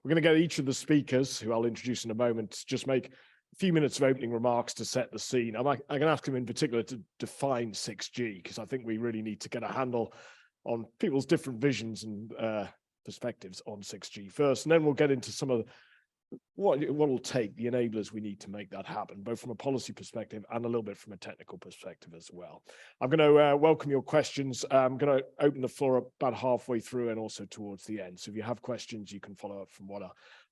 We're going to get each of the speakers, who I'll introduce in a moment, to just make a few minutes of opening remarks to set the scene. I'm going to ask them in particular to define 6G, because I think we really need to get a handle on people's different visions and perspectives on 6G first, and then we'll get into some of what will take, the enablers we need to make that happen, both from a policy perspective and a little bit from a technical perspective as well. I'm going to welcome your questions. I'm going to open the floor up about halfway through and also towards the end. So if you have questions, you can follow up from what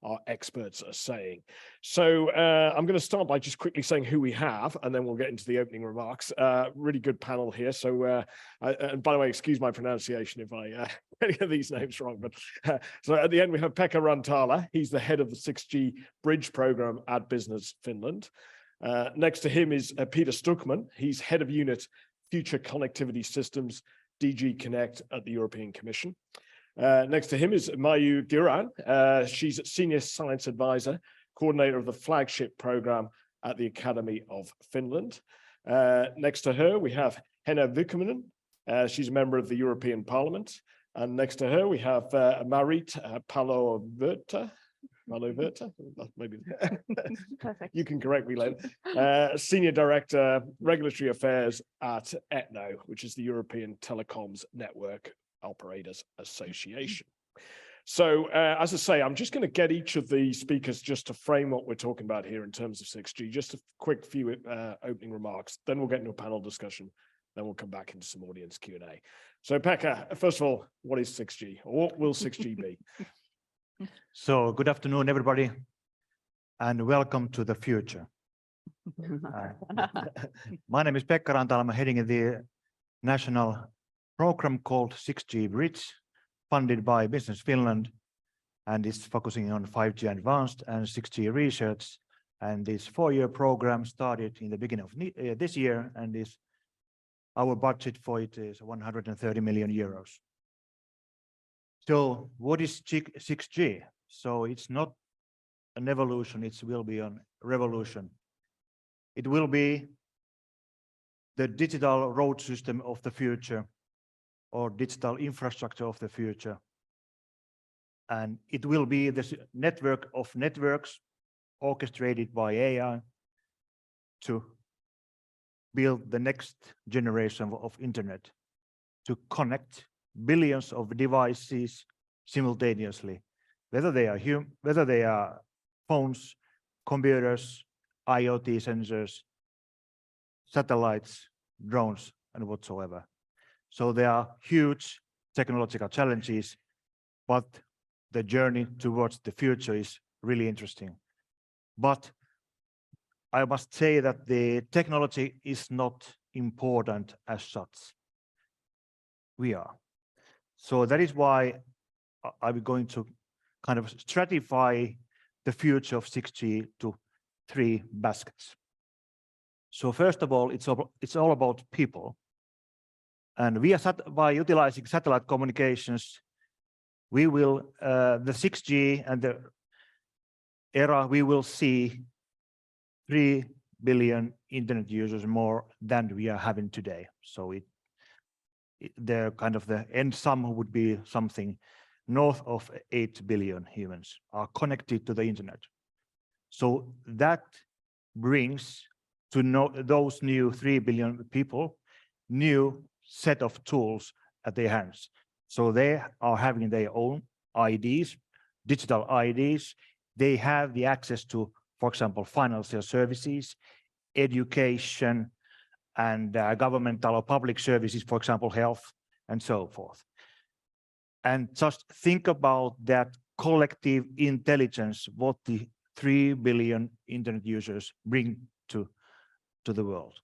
our experts are saying. So I'm going to start by just quickly saying who we have, and then we'll get into the opening remarks. Really good panel here. So, and by the way, excuse my pronunciation if I any of these names wrong. But so at the end, we have Pekka Rantala. He's the head of the 6G Bridge program at Business Finland. Next to him is Peter Stuckman. He's head of unit Future Connectivity Systems, DG Connect at the European Commission. Next to him is Maiju Giran. She's Senior Science Advisor, coordinator of the flagship program at the Academy of Finland. Next to her, we have Henna Vikmanen. She's a member of the European Parliament. And next to her, we have Marit Palovirta. Maybe perfect. You can correct me later. Senior Director, Regulatory Affairs at ETNO, which is the European Telecoms Network Operators Association. So, as I say, I'm just going to get each of the speakers just to frame what we're talking about here in terms of 6G. Just a quick few opening remarks. Then we'll get into a panel discussion. Then we'll come back into some audience Q&A. So, Pekka, first of all, what is 6G? Or what will 6G be? So, good afternoon, everybody, and welcome to the future. My name is Pekka Rantala. I'm heading the national program called 6G Bridge, funded by Business Finland, and it's focusing on 5G advanced and 6G research. And this 4-year program started in the beginning of this year, and our budget for it is 130 million euros. So what is 6G? So it's not an evolution, it will be a revolution. It will be the digital road system of the future, or digital infrastructure of the future. And it will be this network of networks orchestrated by AI to build the next generation of internet, to connect billions of devices simultaneously, whether they are phones, computers, IoT sensors, satellites, drones, and whatsoever. So there are huge technological challenges, but the journey towards the future is really interesting. But I must say that the technology is not important as such. We are. So that is why I'm going to kind of stratify the future of 6G to 3 baskets. So first of all, it's all about people. And by utilizing satellite communications, we will, the 6G and the era, we will see 3 billion internet users more than we are having today. So the end sum would be something north of 8 billion humans are connected to the internet. So that brings to those new 3 billion people new set of tools at their hands. So they are having their own IDs, digital IDs. They have the access to, for example, financial services, education, and governmental or public services, for example, health, and so forth. And just think about that collective intelligence, what the 3 billion internet users bring to the world.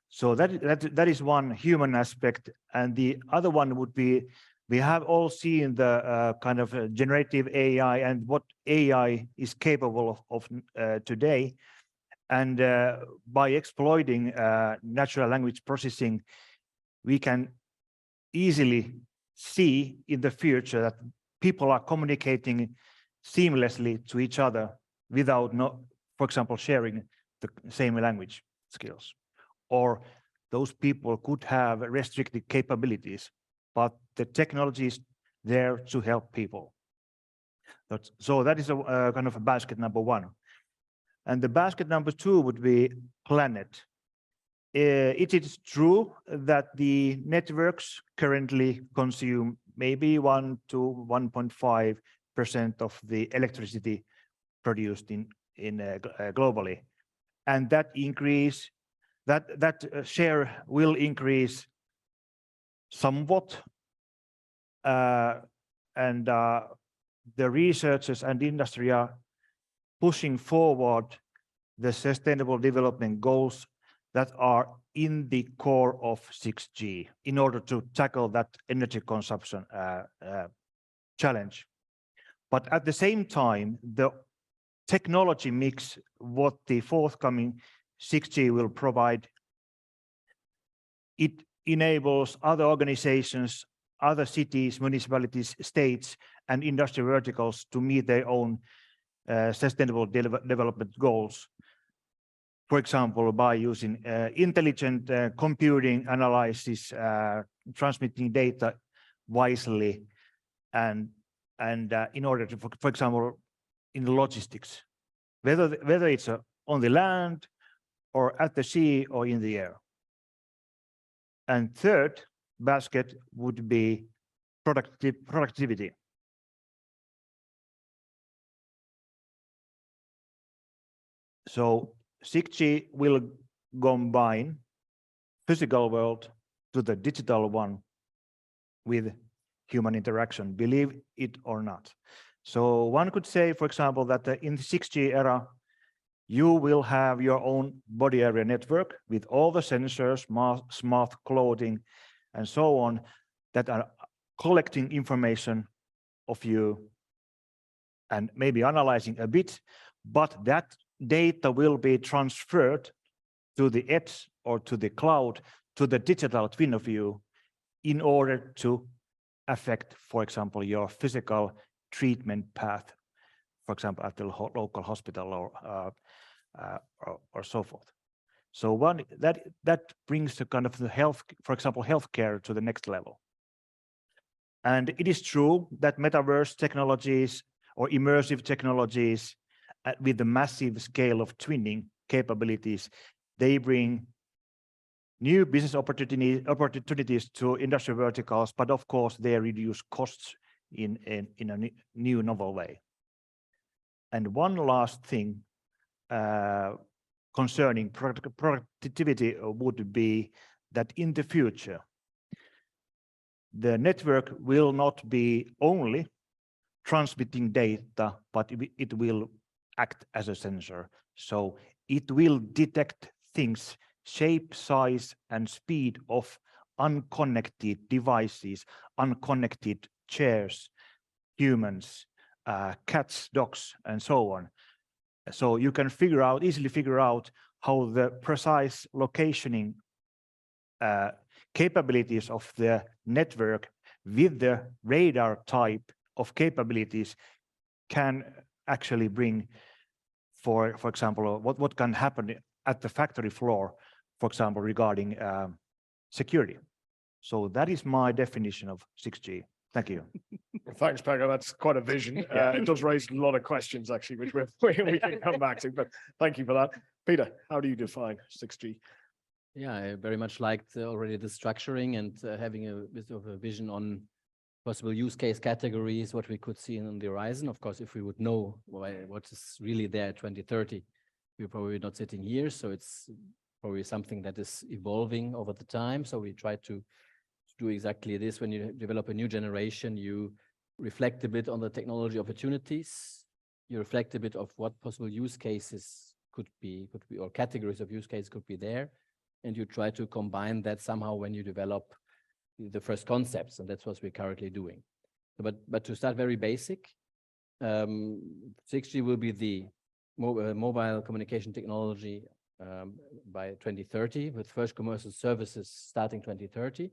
So that is one human aspect. And the other one would be, we have all seen the kind of generative AI and what AI is capable of today. And by exploiting natural language processing, we can easily see in the future that people are communicating seamlessly to each other without, for example, sharing the same language skills. Or those people could have restricted capabilities, but the technology is there to help people. So that is a kind of a basket number one. And the basket number two would be planet. It is true that the networks currently consume maybe 1 to 1.5% of the electricity produced in globally, and that share will increase somewhat, and the researchers and industry are pushing forward the sustainable development goals that are in the core of 6G in order to tackle that energy consumption challenge. But at the same time, the technology mix, what the forthcoming 6G will provide, it enables other organizations, other cities, municipalities, states, and industry verticals to meet their own sustainable development goals. For example, by using intelligent computing analysis, transmitting data wisely, and in order to, for example, in logistics, whether it's on the land or at the sea or in the air. And third basket would be productivity. So 6G will combine physical world to the digital one with human interaction, believe it or not. So one could say, for example, that in the 6G era, you will have your own body area network with all the sensors, smart clothing, and so on, that are collecting information of you and maybe analyzing a bit, but that data will be transferred to the edge or to the cloud, to the digital twin of you, in order to affect, for example, your physical treatment path, for example, at the local hospital or so forth. So one that brings the kind of the health, for example, healthcare to the next level. And it is true that metaverse technologies or immersive technologies with the massive scale of twinning capabilities, they bring new business opportunities to industry verticals, but of course they reduce costs in a new novel way. And one last thing concerning productivity would be that in the future, the network will not be only transmitting data, but it will act as a sensor. So it will detect things, shape, size, and speed of unconnected devices, unconnected chairs, humans, cats, dogs, and so on. So you can easily figure out how the precise locationing capabilities of the network with the radar type of capabilities can actually bring, for example, what can happen at the factory floor, for example, regarding security. So that is my definition of 6G. Thank you. Thanks, Pekka. That's quite a vision. It does raise a lot of questions, actually, which we can come back to, but thank you for that. Peter, how do you define 6G? Yeah, I very much liked already the structuring and having a bit of a vision on possible use case categories, what we could see on the horizon. Of course, if we would know what is really there at 2030, we're probably not sitting here. So it's probably something that is evolving over the time. So we try to do exactly this. When you develop a new generation, you reflect a bit on the technology opportunities. You reflect a bit of what possible use cases could be, or categories of use cases could be there. And you try to combine that somehow when you develop the first concepts, and that's what we're currently doing. But to start very basic, 6G will be the mobile communication technology by 2030, with first commercial services starting 2030.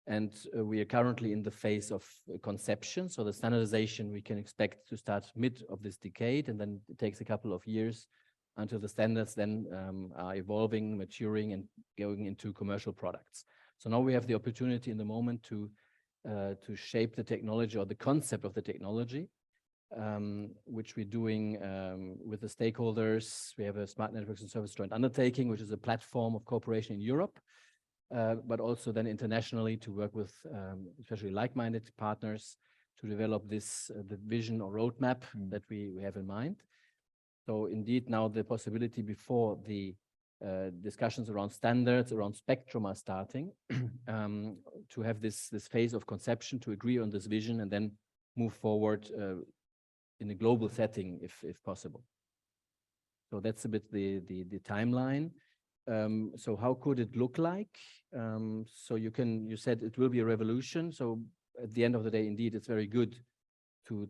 And we are currently in the phase of conception. So the standardization we can expect to start mid of this decade, and then it takes a couple of years until the standards then are evolving, maturing, and going into commercial products. So now we have the opportunity in the moment to shape the technology or the concept of the technology which we're doing with the stakeholders. We have a Smart Networks and Service Joint Undertaking, which is a platform of cooperation in Europe, but also then internationally to work with especially like-minded partners to develop this the vision or roadmap that we have in mind. So indeed, now the possibility before the discussions around standards, around spectrum are starting to have this phase of conception, to agree on this vision, and then move forward in a global setting, if possible. So that's a bit the timeline. So how could it look like? So you said it will be a revolution. So at the end of the day, indeed, it's very good to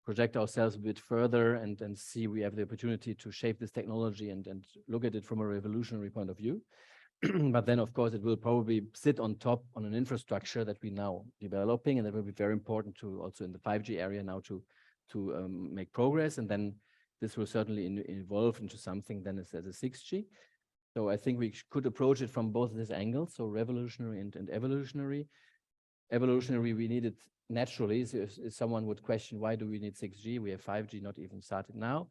project ourselves a bit further and see we have the opportunity to shape this technology and look at it from a revolutionary point of view. But then, of course, it will probably sit on top on an infrastructure that we're now developing, and that will be very important to also in the 5G area now to make progress. And then this will certainly evolve into something then as a 6G. So I think we could approach it from both these angles, so revolutionary and evolutionary. Evolutionary, we need it naturally. So if someone would question, why do we need 6G? We have 5G not even started now.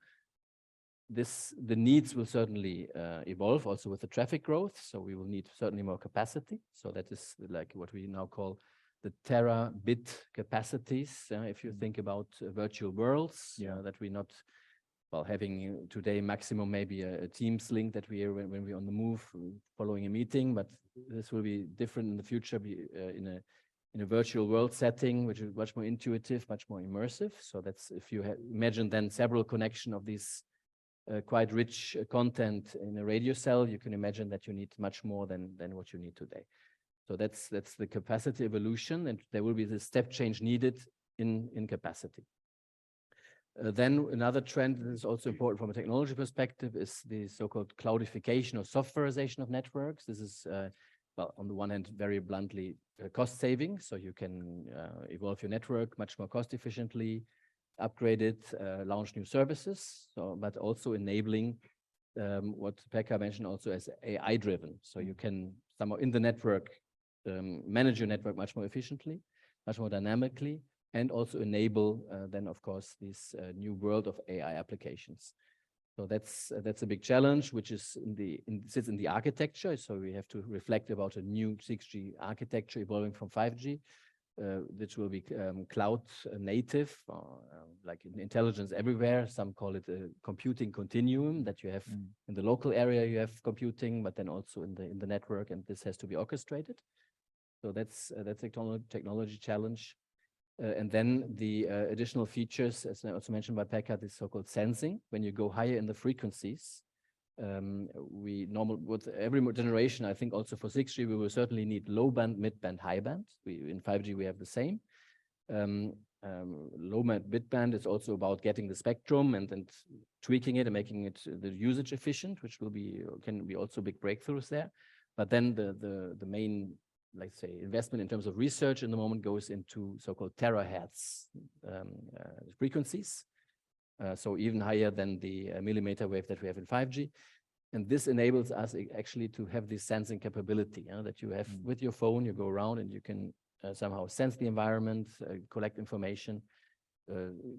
The needs will certainly evolve also with the traffic growth. So we will need certainly more capacity. So that is like what we now call the terabit capacities. If you think about virtual worlds, that we're not, well, having today maximum maybe a Teams link that we are when we're on the move following a meeting, but this will be different in the future, be in a virtual world setting, which is much more intuitive, much more immersive. So that's if you imagine then several connection of these quite rich content in a radio cell, you can imagine that you need much more than what you need today. So that's the capacity evolution, and there will be this step change needed in capacity. Then another trend that is also important from a technology perspective is the so-called cloudification or softwareization of networks. This is, well, on the one hand, very bluntly, cost saving. So you can evolve your network much more cost efficiently, upgrade it, launch new services, but also enabling what Pekka mentioned also as AI driven. So you can somehow in the network manage your network much more efficiently, much more dynamically, and also enable then of course this new world of AI applications. So that's a big challenge, which is sits in the architecture. So we have to reflect about a new 6G architecture evolving from 5G. Which will be cloud native, like intelligence everywhere. Some call it a computing continuum, that you have in the local area, you have computing, but then also in the network, and this has to be orchestrated. So that's a technology challenge. And then the additional features, as I also mentioned by Pekka, this so-called sensing. When you go higher in the frequencies, with every generation, I think also for 6G, we will certainly need low band, mid band, high band. In 5G, we have the same. Low band, mid band is also about getting the spectrum and tweaking it and making it the usage efficient, which can be also big breakthroughs there. But then the main, let's say, investment in terms of research in the moment goes into so-called terahertz frequencies. So even higher than the millimeter wave that we have in 5G. And this enables us actually to have this sensing capability that you have with your phone. You go around and you can somehow sense the environment, collect information,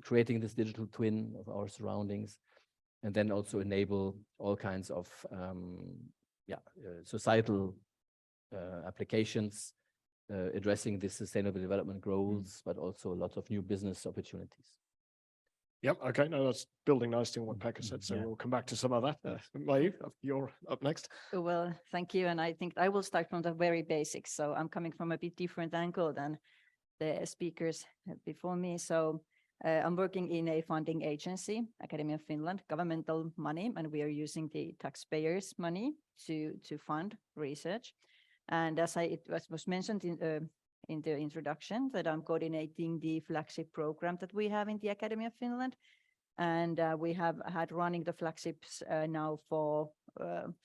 creating this digital twin of our surroundings, and then also enable all kinds of societal applications addressing the sustainable development goals, but also a lot of new business opportunities. Yep. Okay. No, that's building nicely on what Pekka said. So we'll come back to some of that. Maiju, you're up next. Well, thank you. And I think I will start from the very basics. So I'm coming from a bit different angle than the speakers before me. So I'm working in a funding agency, Academy of Finland, governmental money, and we are using the taxpayers' money to fund research. And as it was mentioned in the introduction, that I'm coordinating the flagship program that we have in the Academy of Finland. And we have had running the flagships now for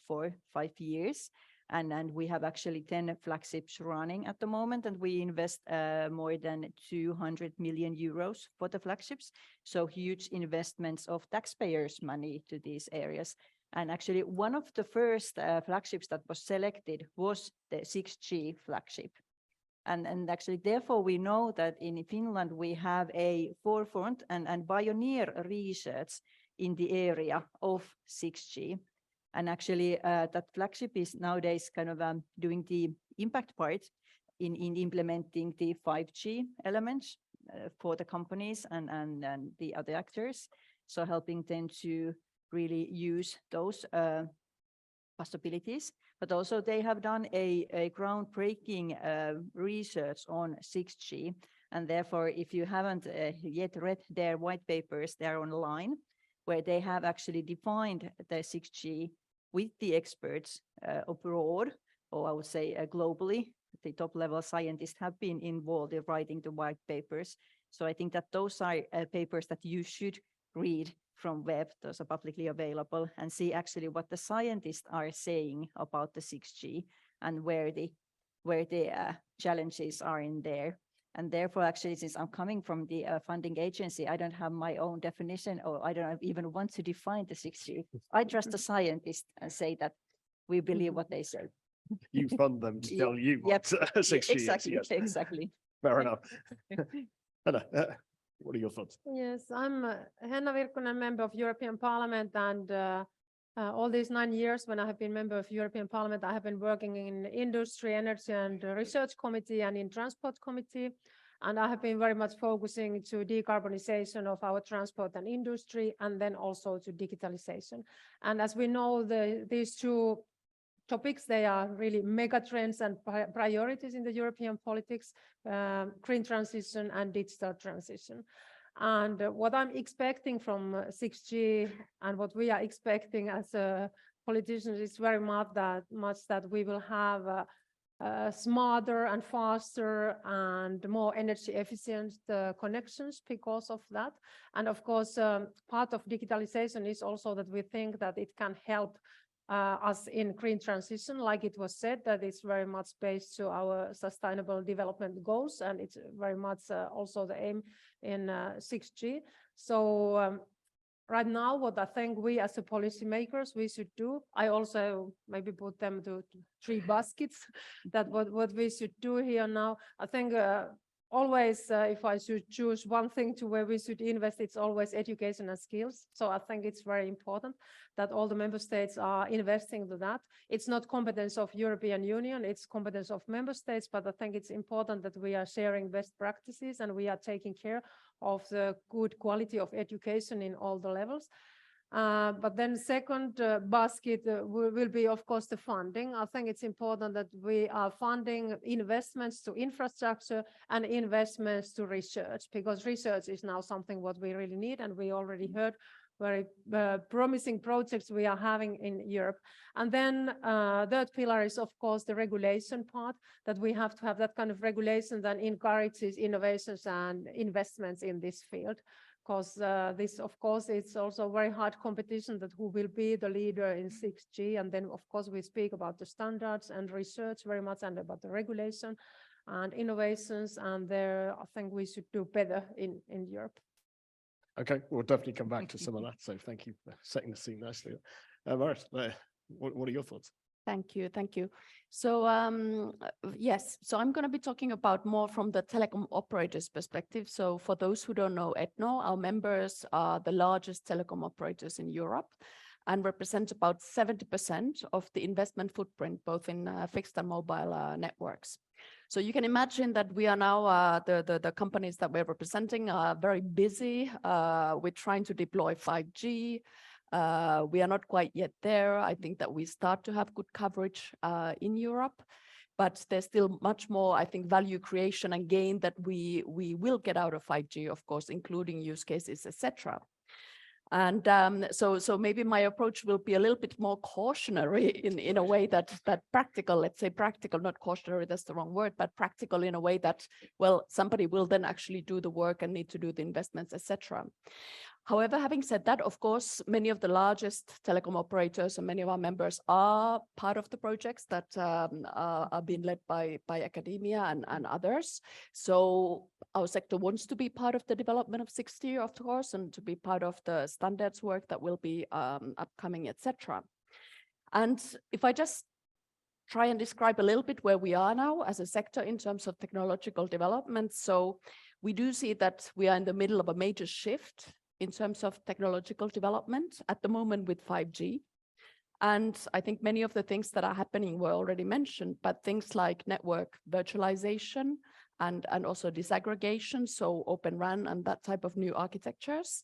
5 years. And we have actually 10 flagships running at the moment, and we invest more than 200 million euros for the flagships. So huge investments of taxpayers' money to these areas. And actually one of the first flagships that was selected was the 6G flagship. And actually, therefore, we know that in Finland, we have a forefront and pioneer research in the area of 6G. And actually, that flagship is nowadays kind of doing the impact part in implementing the 5G elements for the companies and the other actors. So helping them to really use those possibilities. But also they have done a groundbreaking research on 6G. And therefore, if you haven't yet read their white papers, they're online, where they have actually defined the 6G with the experts abroad, or I would say globally. The top level scientists have been involved in writing the white papers. So I think that those are papers that you should read from web. Those are publicly available, and see actually what the scientists are saying about the 6G and where the challenges are in there. And therefore, actually, since I'm coming from the funding agency, I don't have my own definition, or I don't even want to define the 6G. I trust the scientists and say that we believe what they say. You fund them to tell you Yep. what 6G is. Exactly, Yes, exactly. fair enough. Henna, what are your thoughts? Yes, I'm Henna Virkkunen, member of European Parliament, and all these 9 years when I have been member of European Parliament, I have been working in Industry, Energy and Research Committee and in Transport Committee. And I have been very much focusing to decarbonization of our transport and industry, and then also to digitalization. And as we know, these two topics, they are really mega trends and priorities in the European politics, green transition and digital transition. And what I'm expecting from 6G and what we are expecting as politicians is very much that we will have smarter and faster and more energy efficient connections because of that. And of course, part of digitalization is also that we think that it can help us in green transition, like it was said, that it's very much based to our sustainable development goals, and it's very much also the aim in 6G. So right now, what I think we as a policymakers, we should do, I also maybe put them to 3 baskets, that what we should do here now. I think always, if I should choose one thing to where we should invest, it's always education and skills. So I think it's very important that all the member states are investing to that. It's not competence of European Union, it's competence of member states, but I think it's important that we are sharing best practices and we are taking care of the good quality of education in all the levels. But then second basket will be, of course, the funding. I think it's important that we are funding investments to infrastructure and investments to research, because research is now something what we really need, and we already heard very promising projects we are having in Europe. And then third pillar is, of course, the regulation part, that we have to have that kind of regulation that encourages innovations and investments in this field. Because this, of course, it's also very hard competition that who will be the leader in 6G. And then, of course, we speak about the standards and research very much, and about the regulation and innovations. And there, I think we should do better in Europe. Okay, we'll definitely come back to some of that. So thank you for setting the scene nicely. Marit, what are your thoughts? Thank you. Thank you. So yes, so I'm going to be talking about more from the telecom operators perspective. So for those who don't know ETNO, our members are the largest telecom operators in Europe and represent about 70% of the investment footprint, both in fixed and mobile networks. So you can imagine that we are now, the companies that we're representing are very busy with trying to deploy 5G. We are not quite yet there. I think that we start to have good coverage in Europe, but there's still much more, I think, value creation and gain that we will get out of 5G, of course, including use cases, etc. And so maybe my approach will be a little bit more cautionary in a way that practical, let's say practical, not cautionary, that's the wrong word, but practical in a way that, well, somebody will then actually do the work and need to do the investments, etc. However, having said that, of course, many of the largest telecom operators and many of our members are part of the projects that are being led by academia and others. So our sector wants to be part of the development of 6G, of course, and to be part of the standards work that will be upcoming, etc. And if I just try and describe a little bit where we are now as a sector in terms of technological development. So we do see that we are in the middle of a major shift in terms of technological development at the moment with 5G. And I think many of the things that are happening were already mentioned, but things like network virtualization and also disaggregation, so Open RAN and that type of new architectures.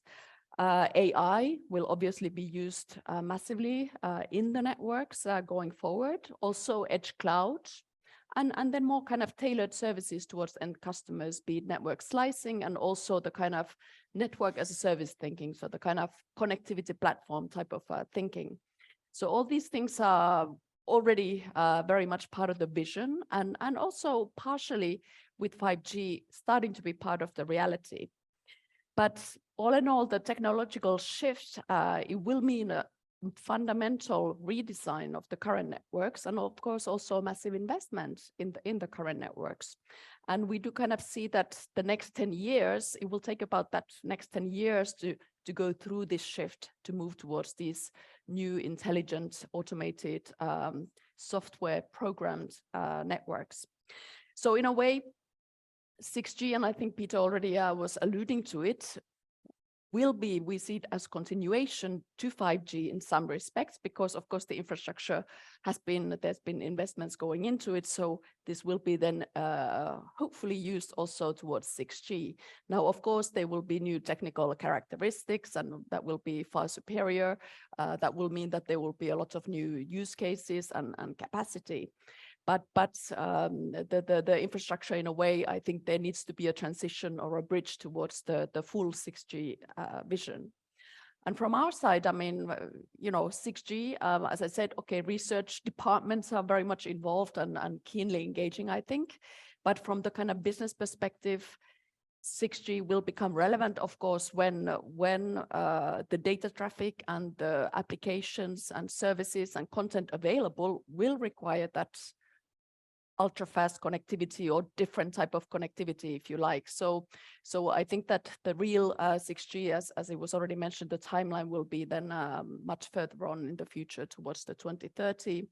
AI will obviously be used massively in the networks going forward, also edge cloud, and then more kind of tailored services towards end customers, be it network slicing and also the kind of network as a service thinking, so the kind of connectivity platform type of thinking. So all these things are already very much part of the vision and also partially with 5G starting to be part of the reality. But all in all, the technological shift, it will mean a fundamental redesign of the current networks and of course also a massive investment in the current networks. And we do kind of see that the next 10 years, it will take about that next 10 years to go through this shift to move towards these new intelligent automated software programmed networks. So in a way, 6G, and I think Peter already was alluding to it, we see it as continuation to 5G in some respects, because of course the infrastructure there's been investments going into it. So this will be then hopefully used also towards 6G. Now, of course, there will be new technical characteristics and that will be far superior. That will mean that there will be a lot of new use cases and capacity. But the infrastructure, in a way, I think there needs to be a transition or a bridge towards the full 6G vision. And from our side, I mean, 6G, as I said, okay, research departments are very much involved and keenly engaging, I think. But from the kind of business perspective, 6G will become relevant, of course, when the data traffic and the applications and services and content available will require that ultra-fast connectivity or different type of connectivity, if you like. So I think that the real 6G, as it was already mentioned, the timeline will be then much further on in the future towards the 2030.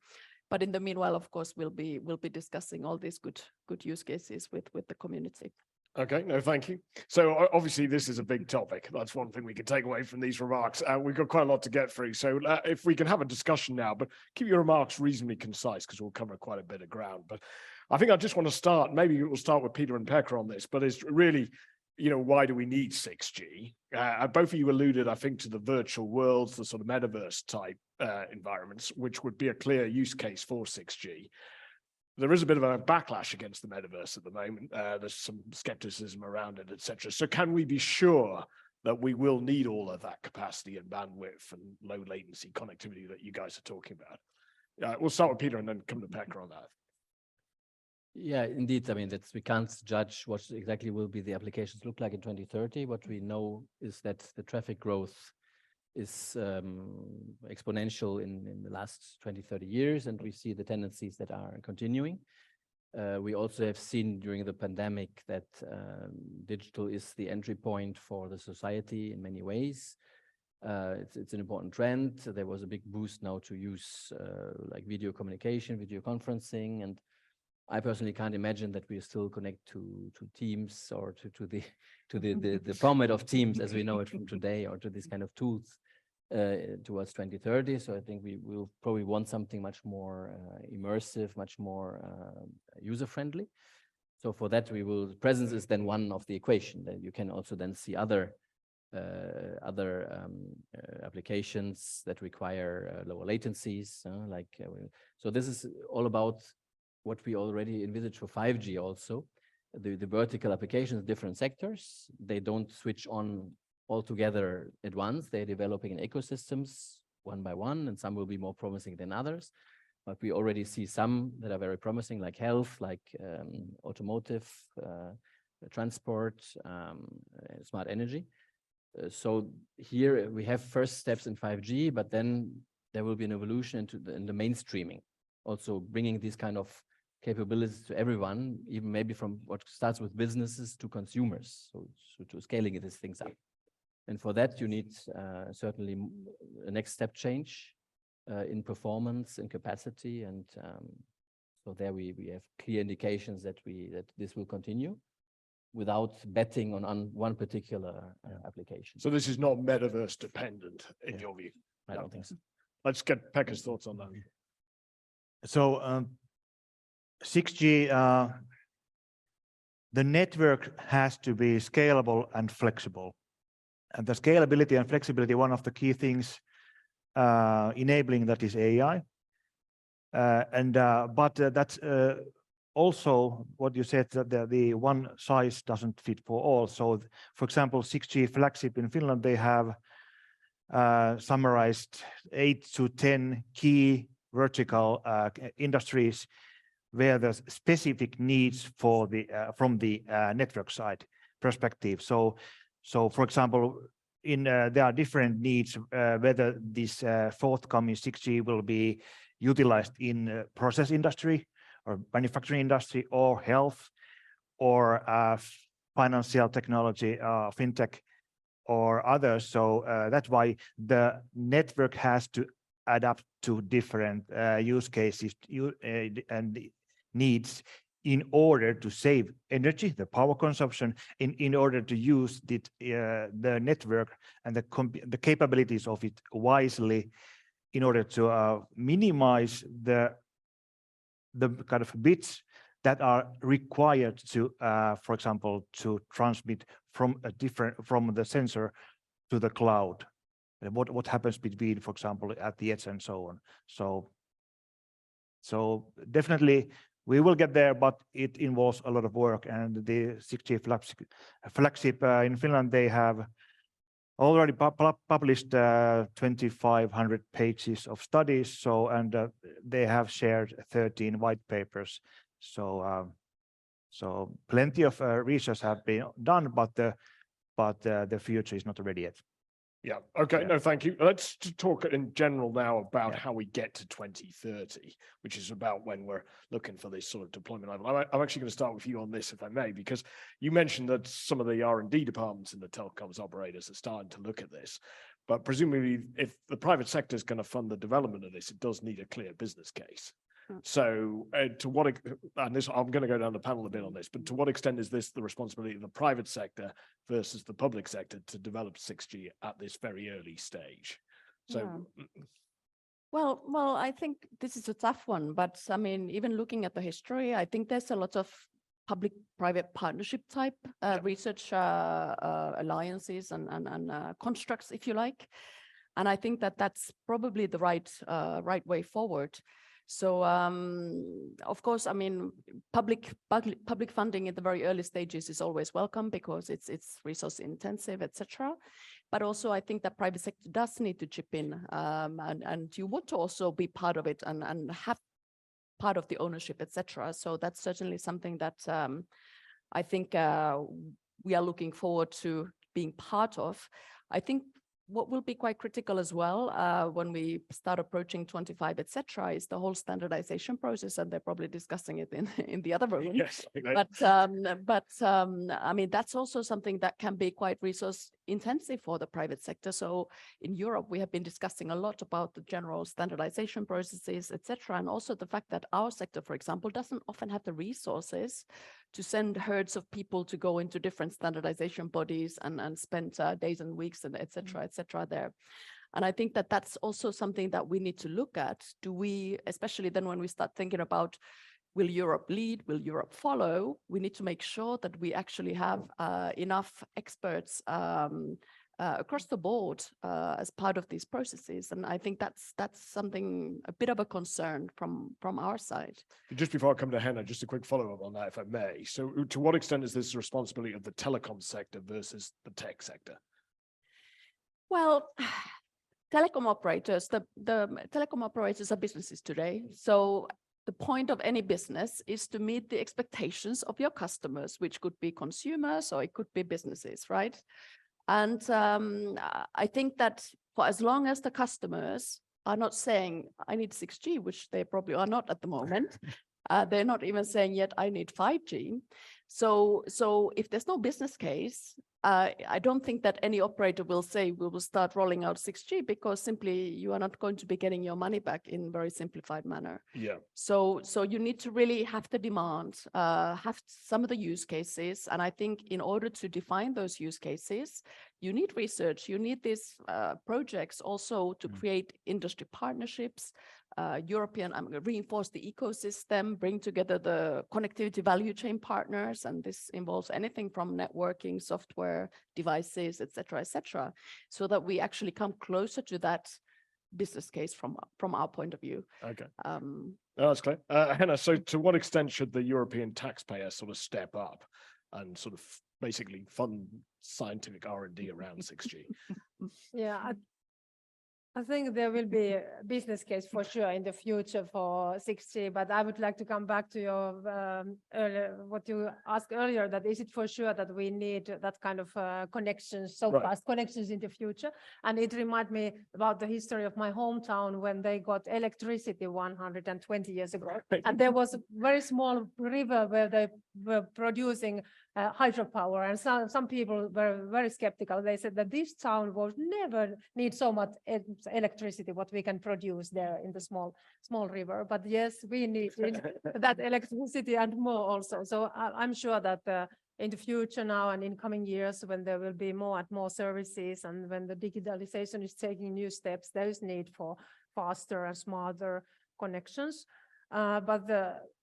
But in the meanwhile, of course, we'll be discussing all these good use cases with the community. Okay, no, thank you. So obviously this is a big topic. That's one thing we can take away from these remarks. We've got quite a lot to get through. So if we can have a discussion now, but keep your remarks reasonably concise because we'll cover quite a bit of ground. But I think I just want to start, maybe we'll start with Peter and Pekka on this, but it's really, why do we need 6G? Both of you alluded, I think, to the virtual worlds, the sort of metaverse type environments, which would be a clear use case for 6G. There is a bit of a backlash against the metaverse at the moment. There's some skepticism around it, etc. So can we be sure that we will need all of that capacity and bandwidth and low latency connectivity that you guys are talking about? We'll start with Peter and then come to Pekka on that. Yeah, indeed. I mean, we can't judge what exactly will be the applications look like in 2030. What we know is that the traffic growth is exponential in the last 20, 30 years, and we see the tendencies that are continuing. We also have seen during the pandemic that digital is the entry point for the society in many ways. It's an important trend. There was a big boost now to use like video communication, video conferencing, and I personally can't imagine that we still connect to Teams or to the format of Teams as we know it from today, or to these kind of tools towards 2030. So I think we will probably want something much more immersive, much more user-friendly. So for that, presence is then one of the equation. That you can also then see other applications that require lower latencies, so this is all about what we already envisage for 5G also. The vertical applications, different sectors, they don't switch on all together at once. They're developing in ecosystems one by one, and some will be more promising than others. But we already see some that are very promising, like health, like automotive, transport, smart energy. So here we have first steps in 5G, but then there will be an evolution in the mainstreaming, also bringing these kind of capabilities to everyone, even maybe from what starts with businesses to consumers, so to scaling these things up. And for that, you need certainly a next step change in performance and capacity and So there we have clear indications that this will continue without betting on one particular application. So this is not metaverse dependent in Yeah. your view. I don't think so. Let's get Pekka's thoughts on that. So 6G, the network has to be scalable and flexible. And the scalability and flexibility, one of the key things enabling that is AI. But that's also what you said, that the one size doesn't fit for all. So for example, 6G flagship in Finland, they have summarized 8 to 10 key vertical industries where there's specific needs for the from the network side perspective. So for example, there are different needs whether this forthcoming 6G will be utilized in process industry or manufacturing industry or health or financial technology, fintech or others. So that's why the network has to adapt to different use cases and needs in order to save energy, the power consumption, in order to use the network and the capabilities of it wisely, in order to minimize the kind of bits that are required to, for example, to transmit from the sensor to the cloud. And what happens between, for example, at the edge and so on. So definitely we will get there, but it involves a lot of work. And the 6G flagship in Finland, they have already published 2,500 pages of studies. So they have shared 13 white papers. So plenty of research have been done, but the future is not ready yet. Yeah. Okay. Yeah. No, thank you. Let's talk in general now about Yeah. how we get to 2030, which is about when we're looking for this sort of deployment level. I'm actually going to start with you on this, if I may, because you mentioned that some of the R&D departments in the telecoms operators are starting to look at this. But presumably, if the private sector is going to fund the development of this, it does need a clear business case. So to what, and this, I'm going to go down the panel a bit on this, but to what extent is this the responsibility of the private sector versus the public sector to develop 6G at this very early stage? So, Well, I think this is a tough one, but I mean, even looking at the history, I think there's a lot of public-private partnership type research alliances and constructs, if you like. And I think that that's probably the right way forward. So, of course, I mean, public funding in the very early stages is always welcome because it's resource intensive, etc. But also, I think that private sector does need to chip in, and you want to also be part of it and have part of the ownership, etc. So that's certainly something that I think we are looking forward to being part of. I think what will be quite critical as well when we start approaching 25, etc., is the whole standardization process, and they're probably discussing it in the other room. yes. But I mean, that's also something that can be quite resource intensive for the private sector. So in Europe, we have been discussing a lot about the general standardization processes, etc., and also the fact that our sector, for example, doesn't often have the resources to send herds of people to go into different standardization bodies and spend days and weeks and etc. there. And I think that that's also something that we need to look at. Do we, especially then when we start thinking about, will Europe lead, will Europe follow? We need to make sure that we actually have enough experts across the board as part of these processes. And I think that's something, a bit of a concern from our side. Just before I come to Henna, just a quick follow-up on that, if I may. So to what extent is this the responsibility of the telecom sector versus the tech sector? Well, telecom operators, the telecom operators are businesses today. So the point of any business is to meet the expectations of your customers, which could be consumers or it could be businesses, right? And I think that for as long as the customers are not saying, I need 6G, which they probably are not at the moment, they're not even saying yet, I need 5G, So if there's no business case, I don't think that any operator will say we will start rolling out 6G, because simply you are not going to be getting your money back in very simplified manner. Yeah. So you need to really have the demand, have some of the use cases. And I think in order to define those use cases, you need research, you need these projects also to create industry partnerships, reinforce the ecosystem, bring together the connectivity value chain partners. And this involves anything from networking, software, devices, et cetera, so that we actually come closer to that business case from our point of view. Okay. No, that's clear. Henna, so to what extent should the European taxpayer sort of step up and sort of basically fund scientific R&D around 6G? Yeah, I think there will be a business case for sure in the future for 6G, but I would like to come back to your what you asked earlier, that is it for sure that we need that kind of connections, so Right. fast connections in the future? And it reminded me about the history of my hometown when they got electricity 120 years ago. And there was a very small river where they were producing hydropower, and some people were very skeptical. They said that this town will never need so much electricity what we can produce there in the small river. But yes, we need that electricity and more also. So I'm sure that in the future now and in coming years, when there will be more and more services, and when the digitalization is taking new steps, there is need for faster and smarter connections. But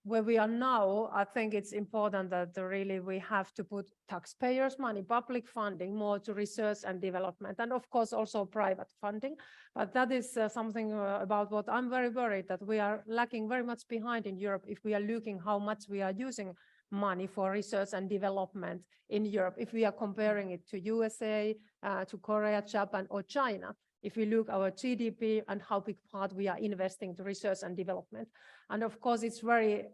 where we are now, I think it's important that really we have to put taxpayers' money, public funding, more to research and development, and of course also private funding. But that is something about what I'm very worried that we are lacking very much behind in Europe if we are looking how much we are using money for research and development in Europe. If we are comparing it to USA, to Korea, Japan, or China, if we look our GDP and how big part we are investing to research and development. And of course, it's very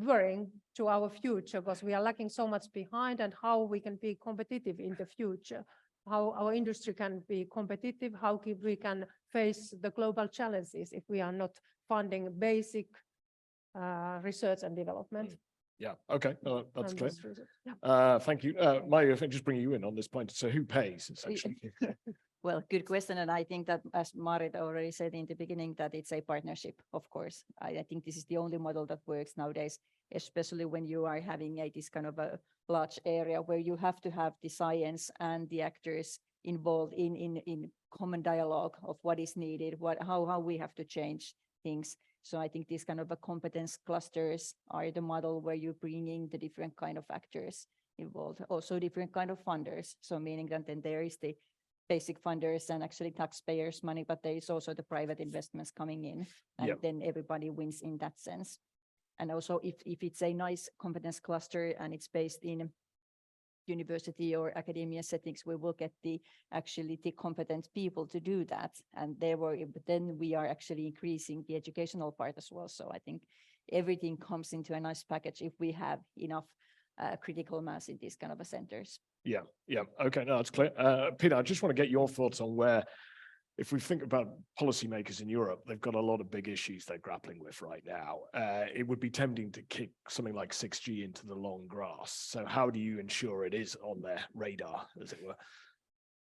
worrying to our future because we are lacking so much behind, and how we can be competitive in the future, how our industry can be competitive, how we can face the global challenges if we are not funding basic research and development. Yeah, okay, that's and clear. this research. Yeah. Thank you. Maya, if I just bring you in on this point. So who pays essentially? Well, good question. And I think that, as Marit already said in the beginning, that it's a partnership, of course. I think this is the only model that works nowadays, especially when you are having this kind of a large area where you have to have the science and the actors involved in common dialogue of what is needed, how we have to change things. So I think these kind of competence clusters are the model where you're bringing the different kind of actors involved, also different kind of funders. So meaning that then there is the basic funders and actually taxpayers' money, but there is also the private investments coming in, and then everybody wins in that sense. And also if it's a nice competence cluster and it's based in university or academia settings, we will get the competent people to do that. And then we are actually increasing the educational part as well. So I think everything comes into a nice package if we have enough critical mass in these kind of centers. Yeah. Okay, no, that's clear. Peter, I just want to get your thoughts on where, if we think about policymakers in Europe, they've got a lot of big issues they're grappling with right now. It would be tempting to kick something like 6G into the long grass. So how do you ensure it is on their radar, as it were?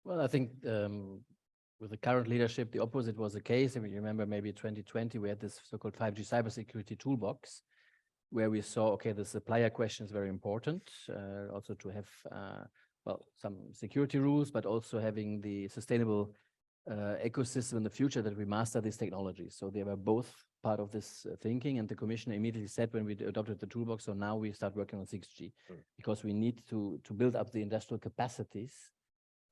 Well, I think with the current leadership, the opposite was the case. I mean, you remember maybe 2020, we had this so-called 5G cybersecurity toolbox, where we saw, okay, the supplier question is very important, also to have, some security rules, but also having the sustainable ecosystem in the future that we master these technologies. So they were both part of this thinking, and the Commission immediately said when we adopted the toolbox, so now we start working on 6G, because we need to build up the industrial capacities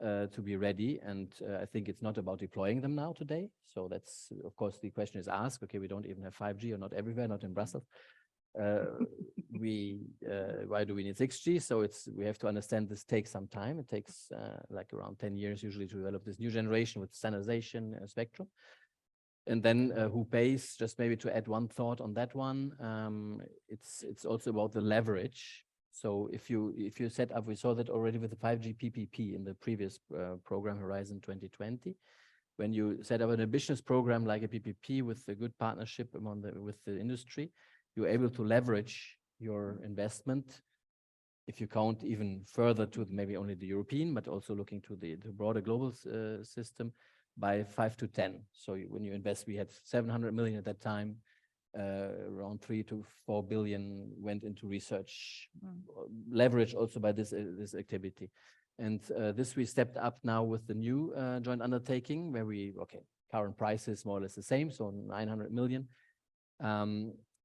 to be ready. And I think it's not about deploying them now today. So that's, of course, the question is asked, okay, we don't even have 5G, or not everywhere, not in Brussels. Why do we need 6G? So we have to understand this takes some time. It takes like around 10 years usually to develop this new generation with standardization spectrum. And then who pays? Just maybe to add one thought on that one, it's also about the leverage. So if you set up, we saw that already with the 5G PPP in the previous program Horizon 2020. When you set up an ambitious program like a PPP with a good partnership with the industry, you're able to leverage your investment if you count even further to maybe only the European, but also looking to the broader global system, by 5 to 10. So when you invest, we had 700 million at that time, around 3 to 4 billion went into research, leverage also by this activity. And this we stepped up now with the new joint undertaking where current price is more or less the same, so 900 million.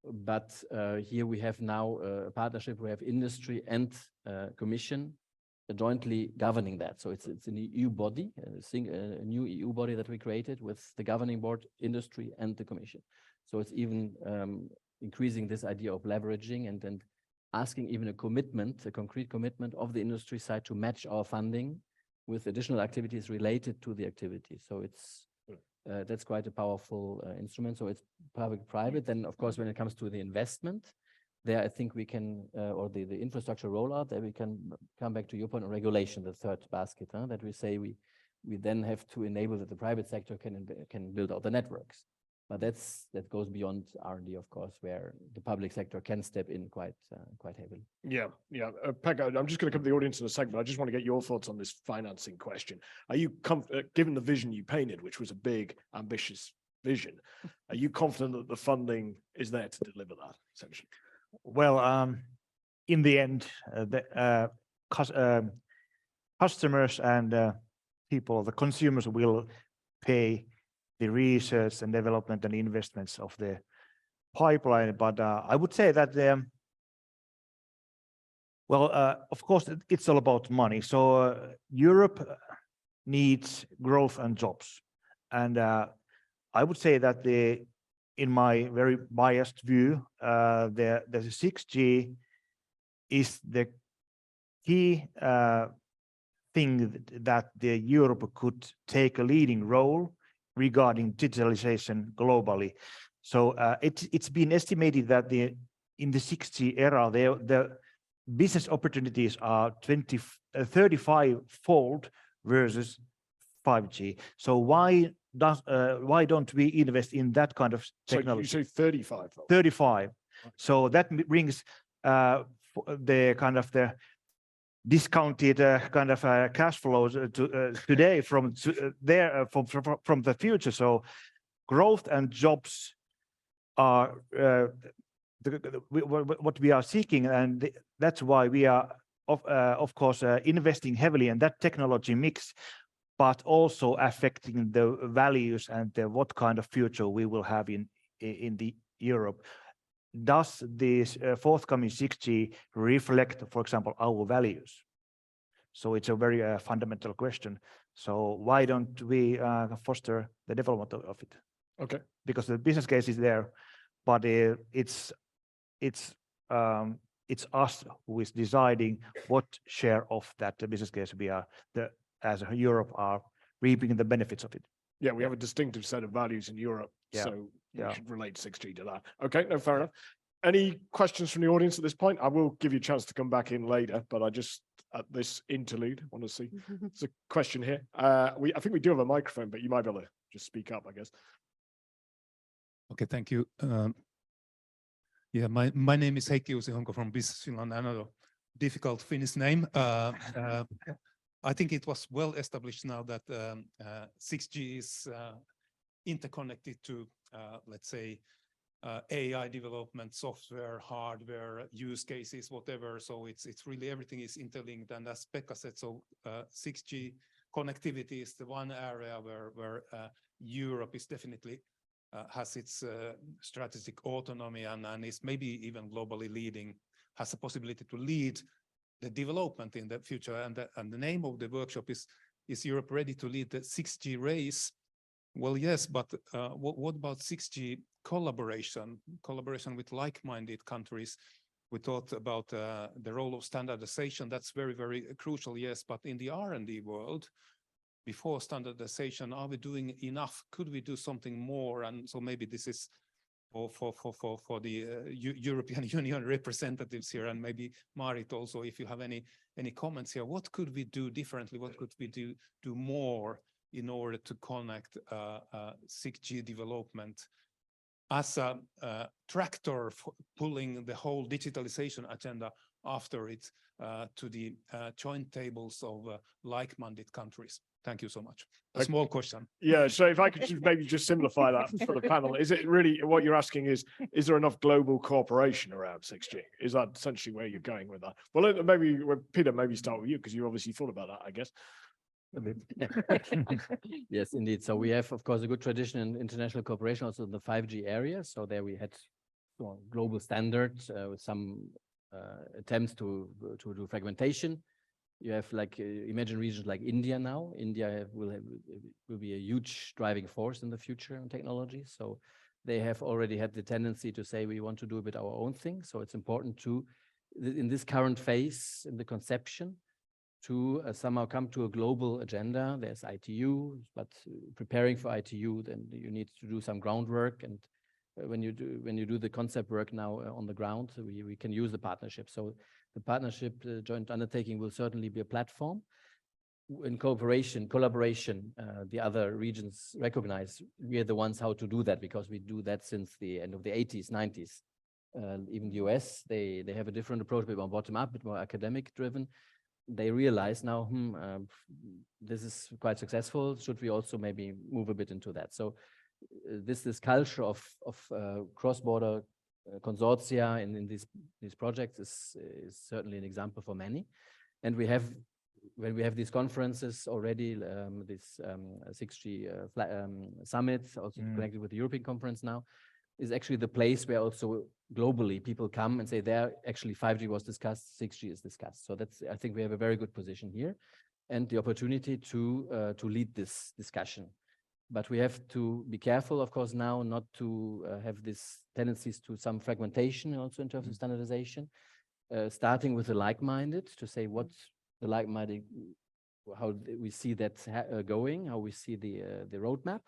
But here we have now a partnership. We have industry and commission jointly governing that. So it's an EU body, a new EU body that we created with the governing board, industry, and the commission. So it's even increasing this idea of leveraging and asking even a concrete commitment of the industry side to match our funding with additional activities related to the activity. So it's that's quite a powerful instrument. So it's public-private. Then, of course, when it comes to the investment, there I think we can, or the infrastructure rollout, there we can come back to your point on regulation, the third basket, that we say we then have to enable that the private sector can build out the networks. But that goes beyond R&D, of course, where the public sector can step in quite heavily. Yeah. Pekka, I'm just going to come to the audience in a second, but I just want to get your thoughts on this financing question. Are you given the vision you painted, which was a big, ambitious vision, are you confident that the funding is there to deliver that, essentially? Well, in the end, customers and people, the consumers will pay the research and development and investments of the pipeline. But I would say that, of course, it's all about money. So Europe needs growth and jobs. And I would say that in my very biased view, the 6G is the key thing that Europe could take a leading role regarding digitalization globally. So it's been estimated that in the 6G era, the business opportunities are 35-fold versus 5G. So why don't we invest in that kind of technology? So you say 35? 35. So that brings the kind of the discounted kind of cash flows today from the future. So growth and jobs are what we are seeking, and that's why we are of course investing heavily in that technology mix, but also affecting the values and what kind of future we will have in the Europe. Does this forthcoming 6G reflect, for example, our values? So it's a very fundamental question. So why don't we foster the development of it? Okay. Because the business case is there, but it's us who is deciding what share of that business case we are, as Europe, are reaping the benefits of it. Yeah, we have a distinctive set of values in Europe, so we should relate 6G to that. Okay, no, fair enough. Any questions from the audience at this point? I will give you a chance to come back in later, but I just, at this interlude, want to see. There's a question here. I think we do have a microphone, but you might be able to just speak up, I guess. Okay, thank you. Yeah, my name is Heikki Uusihonko from Business Finland. Another difficult Finnish name. I think it was well established now that 6G is interconnected to, let's say, AI development, software, hardware, use cases, whatever. So it's really everything is interlinked. And as Pekka said, so 6G connectivity is the one area where Europe is definitely has its strategic autonomy and is maybe even globally leading, has a possibility to lead the development in the future. And the name of the workshop is Europe ready to lead the 6G race? Well, yes, but what about 6G collaboration with like-minded countries? We thought about the role of standardization. That's very, very crucial, yes. But in the R&D world, before standardization, are we doing enough? Could we do something more? And so maybe this is for the European Union representatives here, and maybe Maarit also, if you have any comments here, what could we do differently? What could we do more in order to connect 6G development as a tractor pulling the whole digitalization agenda after it to the joint tables of like-minded countries? Thank you so much. A Okay. small question. Yeah, so if I could just maybe just simplify that for the panel, is it really, what you're asking is there enough global cooperation around 6G? Is that essentially where you're going with that? Well, maybe, Peter, maybe start with you, because you obviously thought about that, I guess. Yes, indeed. So we have, of course, a good tradition in international cooperation also in the 5G area. So there we had global standards with some attempts to do fragmentation. You have like imagine regions like India now. India will be a huge driving force in the future in technology. So they have already had the tendency to say we want to do a bit our own thing. So it's important to, in this current phase, in the conception, to somehow come to a global agenda. There's ITU, but preparing for ITU, then you need to do some groundwork. And when you do the concept work now on the ground, we can use the partnership. So the partnership joint undertaking will certainly be a platform. In collaboration, the other regions recognize we are the ones how to do that, because we do that since the end of the 80s, 90s. Even the US, they have a different approach, a bit more bottom up, a bit more academic driven. They realize now, this is quite successful. Should we also maybe move a bit into that? So this culture of cross-border consortia in these projects is certainly an example for many. And when we have these conferences already, this 6G summit, also connected with the European conference now, is actually the place where also globally people come and say there actually 5G was discussed, 6G is discussed. So that's, I think we have a very good position here and the opportunity to lead this discussion. But we have to be careful, of course, now not to have these tendencies to some fragmentation also in terms of standardization, starting with the like-minded to say what's the like-minded, how we see that going, how we see the roadmap.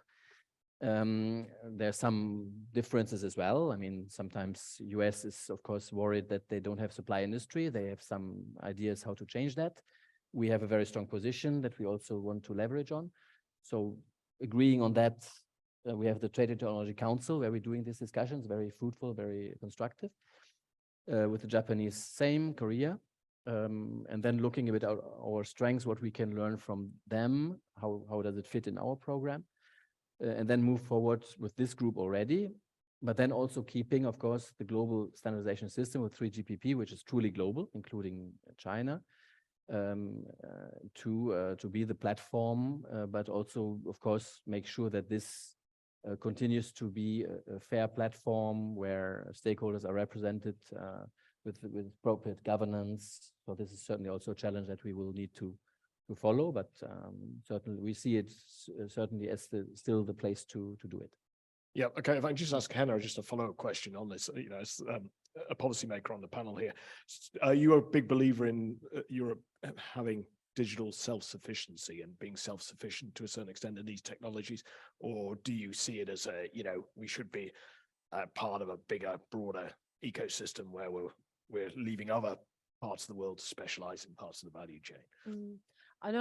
There's some differences as well. I mean, sometimes US is, of course, worried that they don't have supply industry. They have some ideas how to change that. We have a very strong position that we also want to leverage on. So agreeing on that, we have the Trade and Technology Council where we're doing these discussions, very fruitful, very constructive. With the Japanese, same, Korea. And then looking a bit at our strengths, what we can learn from them, how does it fit in our program? And then move forward with this group already, but then also keeping, of course, the global standardization system with 3GPP, which is truly global, including China, to be the platform, but also, of course, make sure that this continues to be a fair platform where stakeholders are represented with appropriate governance. So this is certainly also a challenge that we will need to follow, but certainly we see it certainly as still the place to do it. Yeah, okay. If I can just ask Henna just a follow-up question on this, you know, as a policymaker on the panel here, are you a big believer in Europe having digital self-sufficiency and being self-sufficient to a certain extent in these technologies, or do you see it as a, you know, we should be part of a bigger, broader ecosystem where we're leaving other parts of the world to specialize in parts of the value chain? I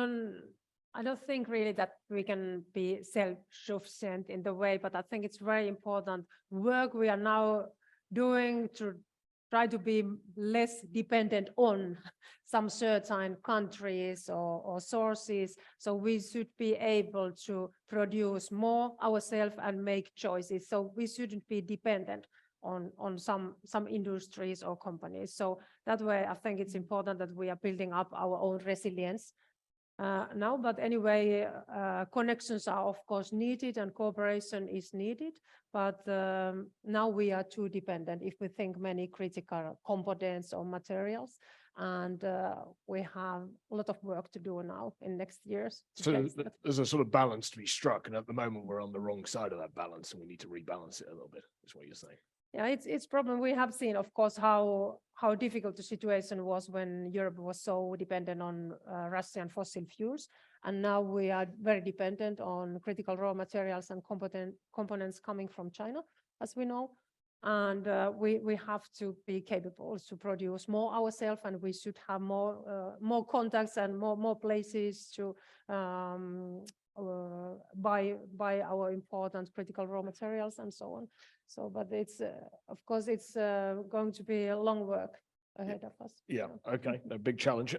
don't think really that we can be self-sufficient in the way, but I think it's very important work we are now doing to try to be less dependent on some certain countries or sources. So we should be able to produce more ourselves and make choices. So we shouldn't be dependent on some industries or companies. So that way, I think it's important that we are building up our own resilience now. But anyway, connections are of course needed and cooperation is needed. But now we are too dependent if we think many critical components or materials. And we have a lot of work to do now in next years. So there's a sort of balance to be struck. And at the moment, we're on the wrong side of that balance and we need to rebalance it a little bit, is what you're saying. Yeah, it's problem. We have seen, of course, how difficult the situation was when Europe was so dependent on Russian fossil fuels, and now we are very dependent on critical raw materials and components coming from China, as we know. And we have to be capable to produce more ourselves, and we should have more contacts and more places to buy our important critical raw materials and so on. So, but it's of course it's going to be a long work. ahead of us. Yeah, so. okay, a big challenge.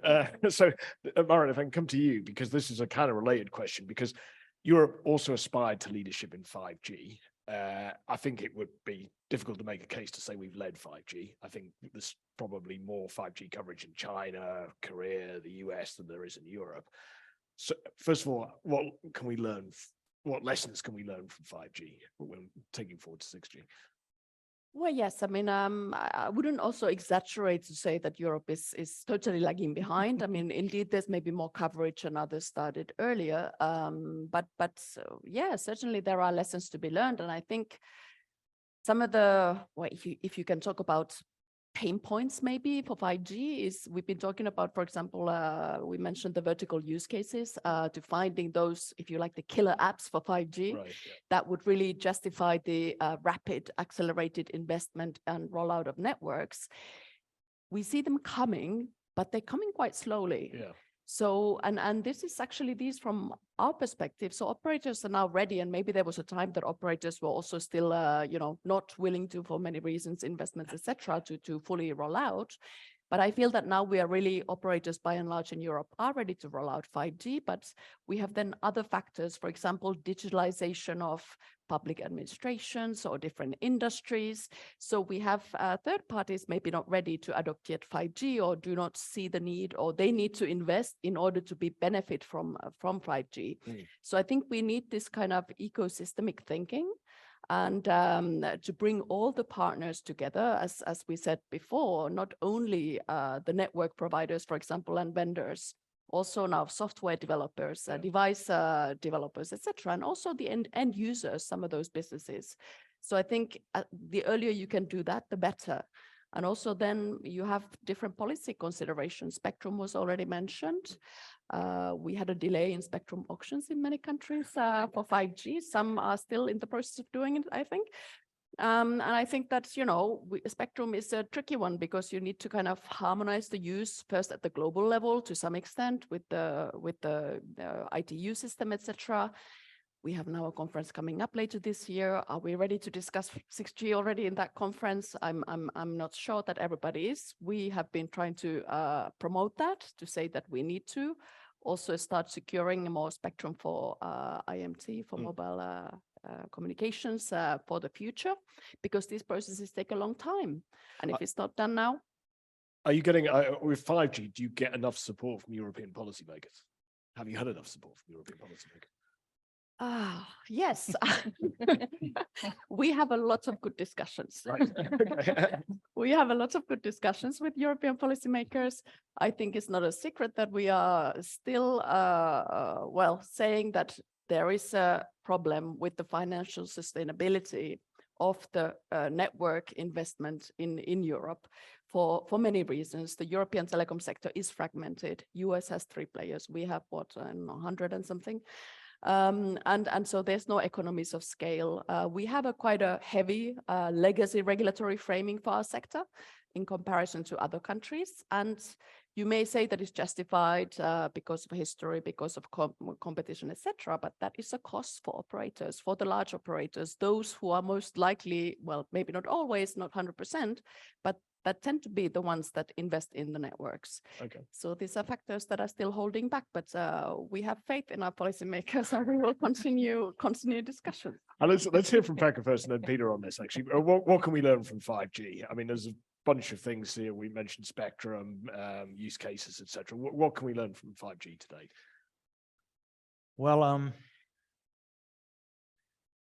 So, Maren, if I can come to you, because this is a kind of related question, because Europe also aspired to leadership in 5G. I think it would be difficult to make a case to say we've led 5G. I think there's probably more 5G coverage in China, Korea, the US than there is in Europe. So, first of all, what can we learn? What lessons can we learn from 5G when taking forward to 6G? Well, yes, I mean, I wouldn't also exaggerate to say that Europe is totally lagging behind. I mean, indeed, there's maybe more coverage and others started earlier. But yeah, certainly there are lessons to be learned. And I think some of the, well, if you can talk about pain points maybe for 5G is we've been talking about, for example, we mentioned the vertical use cases to finding those, if you like, the killer apps for 5G Right, yeah. that would really justify the rapid accelerated investment and rollout of networks. We see them coming, but they're coming quite slowly. Yeah. So, and this is actually these from our perspective. So operators are now ready, and maybe there was a time that operators were also still, not willing to, for many reasons, investments, etc., to fully roll out. But I feel that now we are really operators by and large in Europe are ready to roll out 5G, but we have then other factors, for example, digitalization of public administrations or different industries. So we have third parties maybe not ready to adopt yet 5G or do not see the need, or they need to invest in order to be benefit from 5G. So I think we need this kind of ecosystemic thinking. And to bring all the partners together, as we said before, not only the network providers, for example, and vendors, also now software developers, device developers, etc., and also the end users, some of those businesses. So I think the earlier you can do that, the better. And also then you have different policy considerations. Spectrum was already mentioned. We had a delay in spectrum auctions in many countries for 5G. Some are still in the process of doing it, I think. And I think that, spectrum is a tricky one because you need to kind of harmonize the use first at the global level to some extent with the ITU system, etc. We have now a conference coming up later this year. Are we ready to discuss 6G already in that conference? I'm not sure that everybody is. We have been trying to promote that, to say that we need to also start securing more spectrum for IMT, for mobile communications for the future, because these processes take a long time. And if it's not done now. Are you getting, with 5G, do you get enough support from European policymakers? Have you had enough support from European policymakers? Yes, we have a lot of good discussions. Right. We have a lot of good discussions with European policymakers. I think it's not a secret that we are still, saying that there is a problem with the financial sustainability of the network investment in Europe for many reasons. The European telecom sector is fragmented. US has 3 players. We have 100 and something. And so there's no economies of scale. We have quite a heavy legacy regulatory framing for our sector in comparison to other countries. And you may say that it's justified because of history, because of competition, etc. But that is a cost for operators, for the large operators, those who are most likely, well, maybe not always, not 100%, but that tend to be the ones that invest in the networks. Okay. So these are factors that are still holding back, but we have faith in our policymakers and we will continue discussion. And let's hear from Pekka first and then Peter on this, actually. What can we learn from 5G? I mean, there's a bunch of things here. We mentioned spectrum, use cases, etc. What can we learn from 5G today? Well,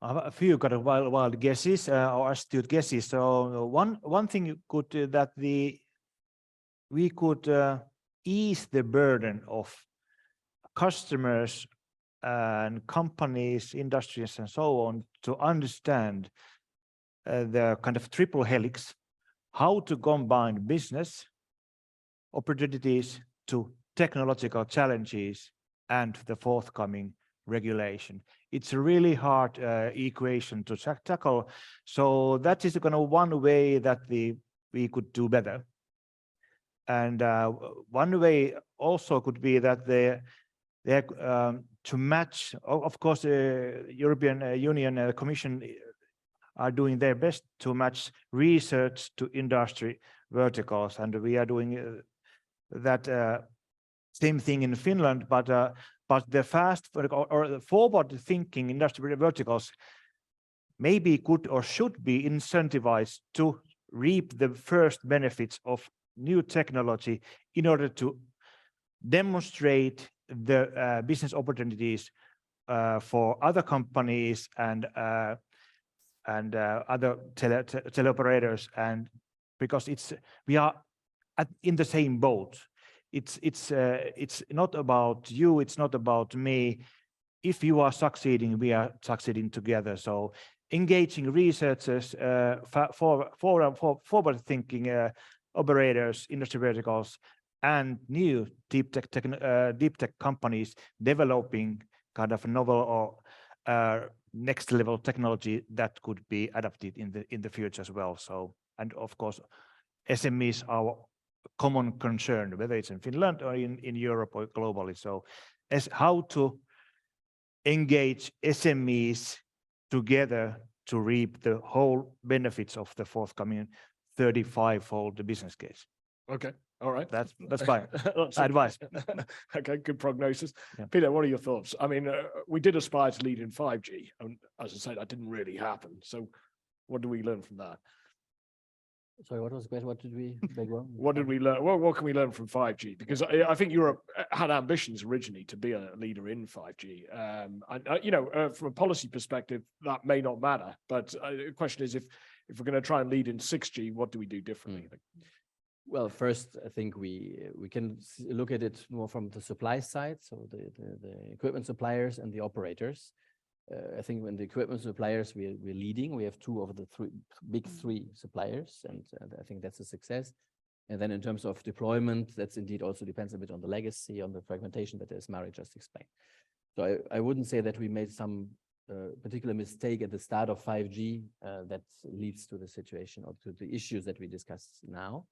I have a few kind of wild guesses or astute guesses. So one thing could that we could ease the burden of customers and companies, industries, and so on to understand the kind of triple helix, how to combine business opportunities to technological challenges and the forthcoming regulation. It's a really hard equation to tackle. So that is kind of one way that we could do better. And one way also could be that to match, of course, the European Union Commission are doing their best to match research to industry verticals, and we are doing that same thing in Finland, but the fast or the forward-thinking industry verticals maybe could or should be incentivized to reap the first benefits of new technology in order to demonstrate the business opportunities for other companies and other teleoperators, and because we are in the same boat. It's not about you, it's not about me. If you are succeeding, we are succeeding together. So engaging researchers, forward-thinking operators, industry verticals, and new deep tech companies developing kind of novel or next level technology that could be adapted in the future as well. So, and of course, SMEs are common concern, whether it's in Finland or in Europe or globally. So, as how to engage SMEs together to reap the whole benefits of the forthcoming 35-fold business case. Okay, all right. That's fine. That's Advice. Okay, good prognosis. Yeah. Peter, what are your thoughts? I mean, we did aspire to lead in 5G, and as I say, that didn't really happen. So what do we learn from that? Sorry, what was the question? What did we beg wrong? What did we learn? What can we learn from 5G? Because I think Europe had ambitions originally to be a leader in 5G. From a policy perspective, that may not matter. But the question is, if we're going to try and lead in 6G, what do we do differently? Well, first, I think we can look at it more from the supply side, so the equipment suppliers and the operators. I think when the equipment suppliers, we're leading. We have two of the big three suppliers, and I think that's a success. And then in terms of deployment, that's indeed also depends a bit on the legacy, on the fragmentation that as Mari just explained. So I wouldn't say that we made some particular mistake at the start of 5G that leads to the situation or to the issues that we discussed now.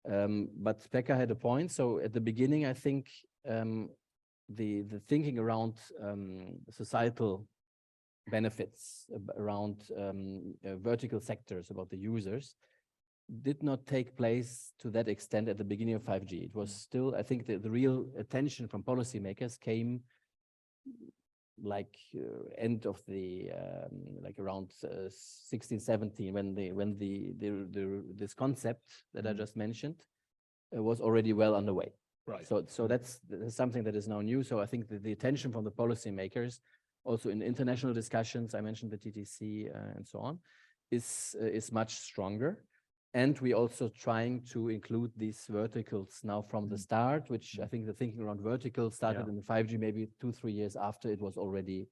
But Pekka had a point. So at the beginning, I think the thinking around societal benefits around vertical sectors about the users did not take place to that extent at the beginning of 5G. It was still, I think the real attention from policymakers came end of the around 16, 17, when this concept that I just mentioned was already well underway. Right. So that's something that is now new. So I think the attention from the policymakers, also in international discussions, I mentioned the TTC and so on, is much stronger. And we also trying to include these verticals now from the start, which I think the thinking around verticals started in the 5G maybe 2-3 years after it was already,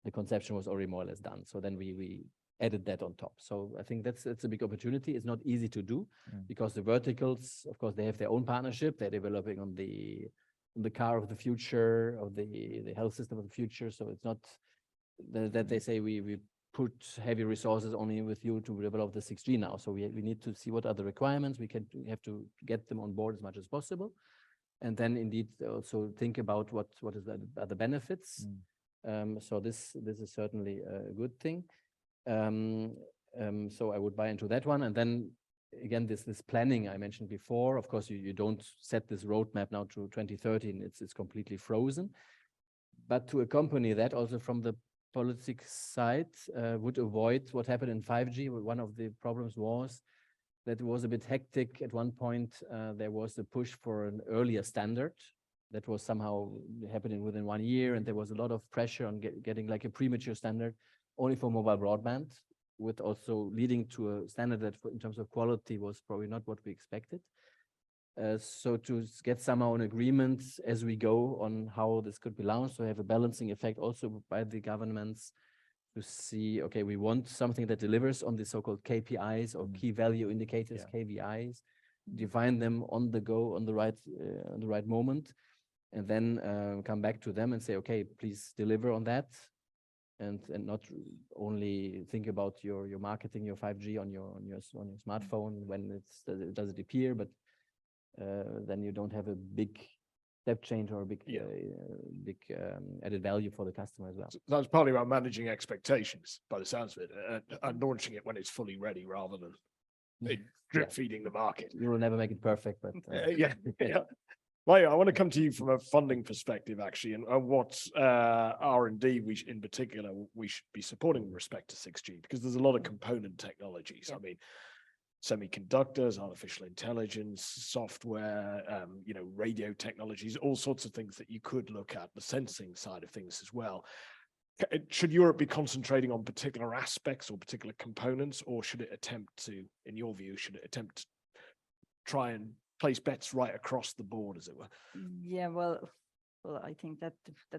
the conception was already more or less done. So then we added that on top. So I think that's a big opportunity. It's not easy to do because the verticals, of course, they have their own partnership. They're developing on the car of the future, of the health system of the future. So it's not that they say we put heavy resources only with you to develop the 6G now. So we need to see what are the requirements. We have to get them on board as much as possible. And then indeed also think about what are the benefits. So this is certainly a good thing. So I would buy into that one. And then again, this planning I mentioned before, of course, you don't set this roadmap now to 2030, it's completely frozen. But to accompany that also from the politics side would avoid what happened in 5G. One of the problems was that it was a bit hectic. At one point, there was a push for an earlier standard that was somehow happening within 1 year. And there was a lot of pressure on getting like a premature standard only for mobile broadband, with also leading to a standard that in terms of quality was probably not what we expected. So to get somehow an agreement as we go on how this could be launched, so have a balancing effect also by the governments to see, okay, we want something that delivers on the so-called KPIs or key value indicators, KVIs, define them on the go, on the right moment, and then come back to them and say, okay, please deliver on that. And not only think about your marketing, your 5G on your smartphone when does it appear, but then you don't have a big step change or a big added value for the customer as well. So that's partly about managing expectations, by the sounds of it, and launching it when it's fully ready, rather than drip feeding the market. You will never make it perfect, but Yeah, yeah. Well, I want to come to you from a funding perspective, actually, and what R&D in particular we should be supporting with respect to 6G, because there's a lot of component technologies. Yeah. I mean, semiconductors, artificial intelligence, software, radio technologies, all sorts of things that you could look at, the sensing side of things as well. Should Europe be concentrating on particular aspects or particular components, or should it attempt to, in your view, try and place bets right across the board, as it were? Yeah, well, I think that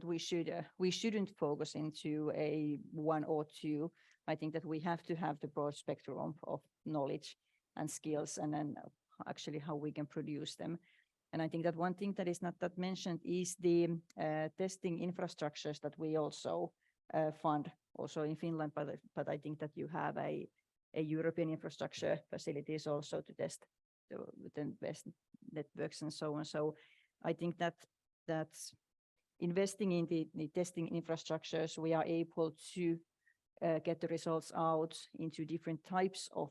we shouldn't focus into a one or two. I think that we have to have the broad spectrum of knowledge and skills, and then actually how we can produce them. And I think that one thing that is not that mentioned is the testing infrastructures that we also fund also in Finland, but I think that you have a European infrastructure facilities also to test the best networks and so on. So I think that's investing in the testing infrastructures, we are able to get the results out into different types of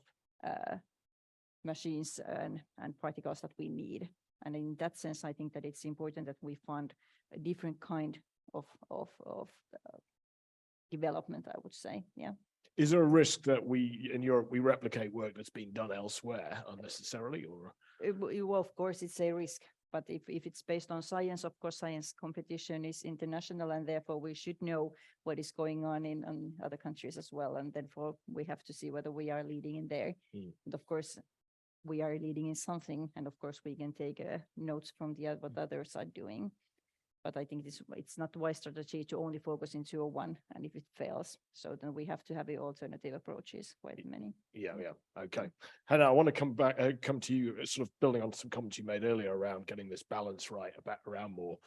machines and particles that we need. And in that sense, I think that it's important that we fund a different kind of development, I would say. Yeah. Is there a risk that in Europe, we replicate work that's been done elsewhere unnecessarily, or? Well, of course, it's a risk, but if it's based on science, of course, science competition is international, and therefore we should know what is going on in other countries as well. And therefore we have to see whether we are leading in there. And of course, we are leading in something, and of course we can take notes from what others are doing. But I think it's not a wise strategy to only focus into one, and if it fails, so then we have to have alternative approaches, quite many. Yeah. Okay. Hannah, I want to come to you, sort of building on some comments you made earlier around getting this balance right around more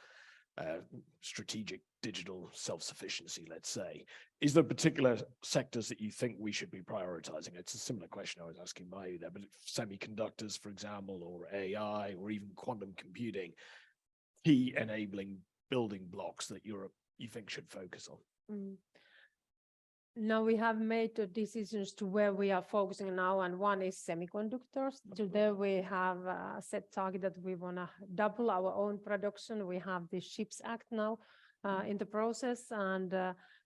strategic digital self-sufficiency, let's say. Is there particular sectors that you think we should be prioritizing? It's a similar question I was asking Maiju there, but semiconductors, for example, or AI, or even quantum computing, key enabling building blocks that Europe, you think, should focus on? Now we have made the decisions to where we are focusing now, and one is semiconductors. Today we have a set target that we want to double our own production. We have the CHIPS Act now in the process, and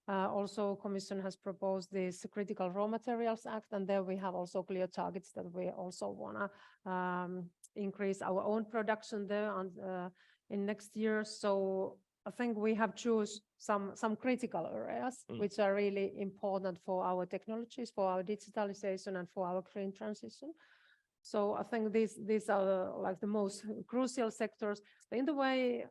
also Commission has proposed this Critical Raw Materials Act, and there we have also clear targets that we also want to increase our own production there in next year. So I think we have choose some critical areas which are really important for our technologies, for our digitalization, and for our green transition. So I think these are like the most crucial sectors. In the way,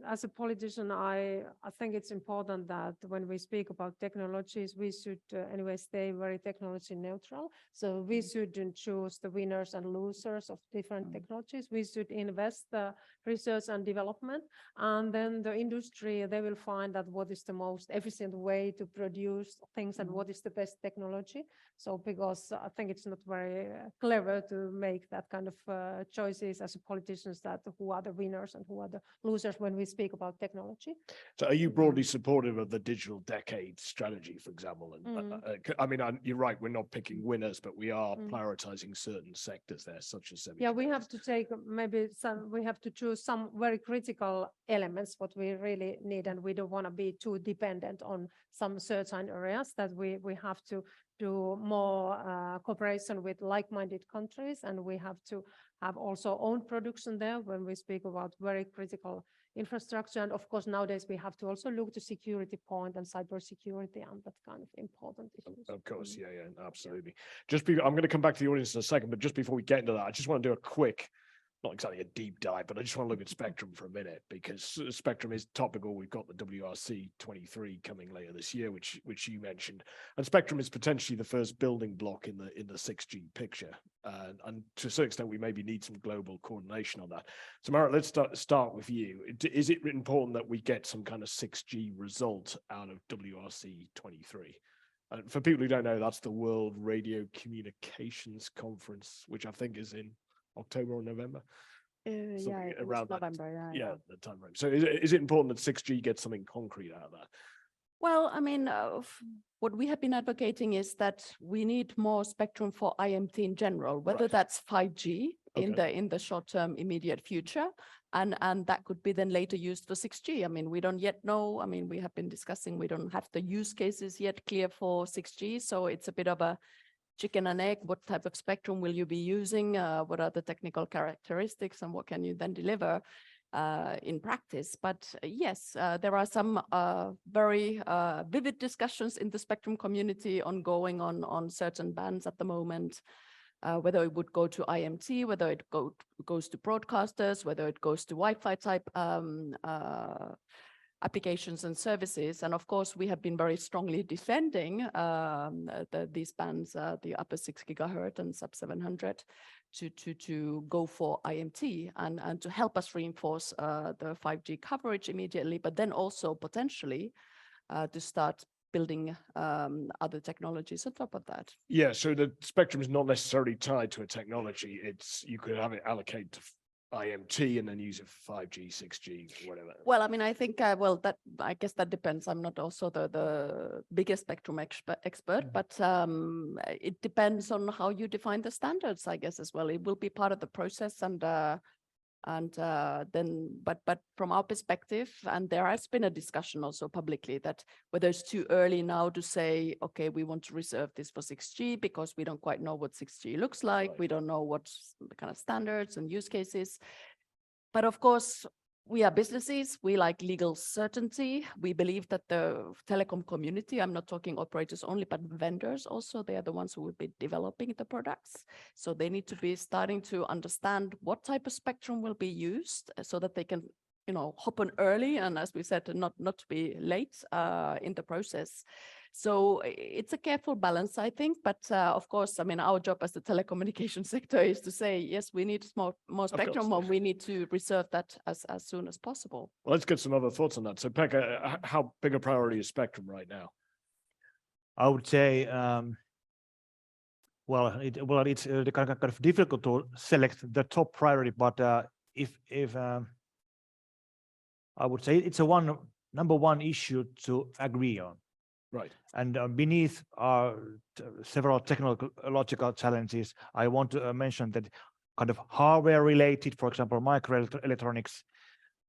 as a politician, I think it's important that when we speak about technologies, we should anyway stay very technology neutral. So we shouldn't choose the winners and losers of different technologies. We should invest the research and development, and then the industry, they will find out what is the most efficient way to produce things and what is the best technology. So because I think it's not very clever to make that kind of choices as politicians, that who are the winners and who are the losers when we speak about technology. So are you broadly supportive of the digital decade strategy, for example? And I mean, you're right, we're not picking winners, but we are prioritizing certain sectors there, such as semiconductors. Yeah, we have to take we have to choose some very critical elements what we really need, and we don't want to be too dependent on some certain areas, that we have to do more cooperation with like-minded countries, and we have to have also own production there when we speak about very critical infrastructure. And of course, nowadays we have to also look to security point and cybersecurity and that kind of important issues. Of course, yeah, absolutely. I'm going to come back to the audience in a second, but just before we get into that, I just want to do a quick, not exactly a deep dive, but I just want to look at Spectrum for a minute, because Spectrum is topical. We've got the WRC 23 coming later this year, which you mentioned, and Spectrum is potentially the first building block in the 6G picture, and to a certain extent we maybe need some global coordination on that. So Marit, let's start with you. Is it important that we get some kind of 6G result out of WRC 23? And for people who don't know, that's the World Radio Communications Conference, which I think is in October or November? Yeah, around November. the time frame. So is it important that 6G gets something concrete out of that? Well, I mean, what we have been advocating is that we need more spectrum for IMT in general, whether Right. that's 5G Okay. in the short term immediate future, and that could be then later used for 6G. I mean, we don't yet know. I mean, we have been discussing, we don't have the use cases yet clear for 6G, so it's a bit of a chicken and egg. What type of spectrum will you be using? What are the technical characteristics, and what can you then deliver in practice? But yes, there are some very vivid discussions in the spectrum community ongoing on certain bands at the moment. Whether it would go to IMT, whether it goes to broadcasters, whether it goes to Wi-Fi type applications and services. And of course, we have been very strongly defending these bands, the upper 6 gigahertz and sub 700, to go for IMT and to help us reinforce the 5G coverage immediately, but then also potentially to start building other technologies on top of that. Yeah, so the spectrum is not necessarily tied to a technology. It's, you could have it allocate to IMT and then use it for 5G, 6G, whatever. Well, I mean, I think, well, that I guess that depends. I'm not also the biggest spectrum expert, but it depends on how you define the standards, I guess, as well. It will be part of the process, and then, but from our perspective, and there has been a discussion also publicly that whether it's too early now to say, okay, we want to reserve this for 6G because we don't quite know what 6G looks like. Right. We don't know what the kind of standards and use cases. But of course, we are businesses, we like legal certainty. We believe that the telecom community, I'm not talking operators only, but vendors also, they are the ones who will be developing the products. So they need to be starting to understand what type of spectrum will be used so that they can, you know, hop on early, and as we said, not to be late in the process. So it's a careful balance, I think. But of course, I mean, our job as the telecommunication sector is to say, yes, we need more spectrum, or we need to reserve that as soon as possible. Well, let's get some other thoughts on that. So Pekka, how big a priority is spectrum right now? I would say, it's kind of difficult to select the top priority, but if I would say it's a number one issue to agree on. Right. And beneath are several technological challenges. I want to mention that kind of hardware related, for example, microelectronics,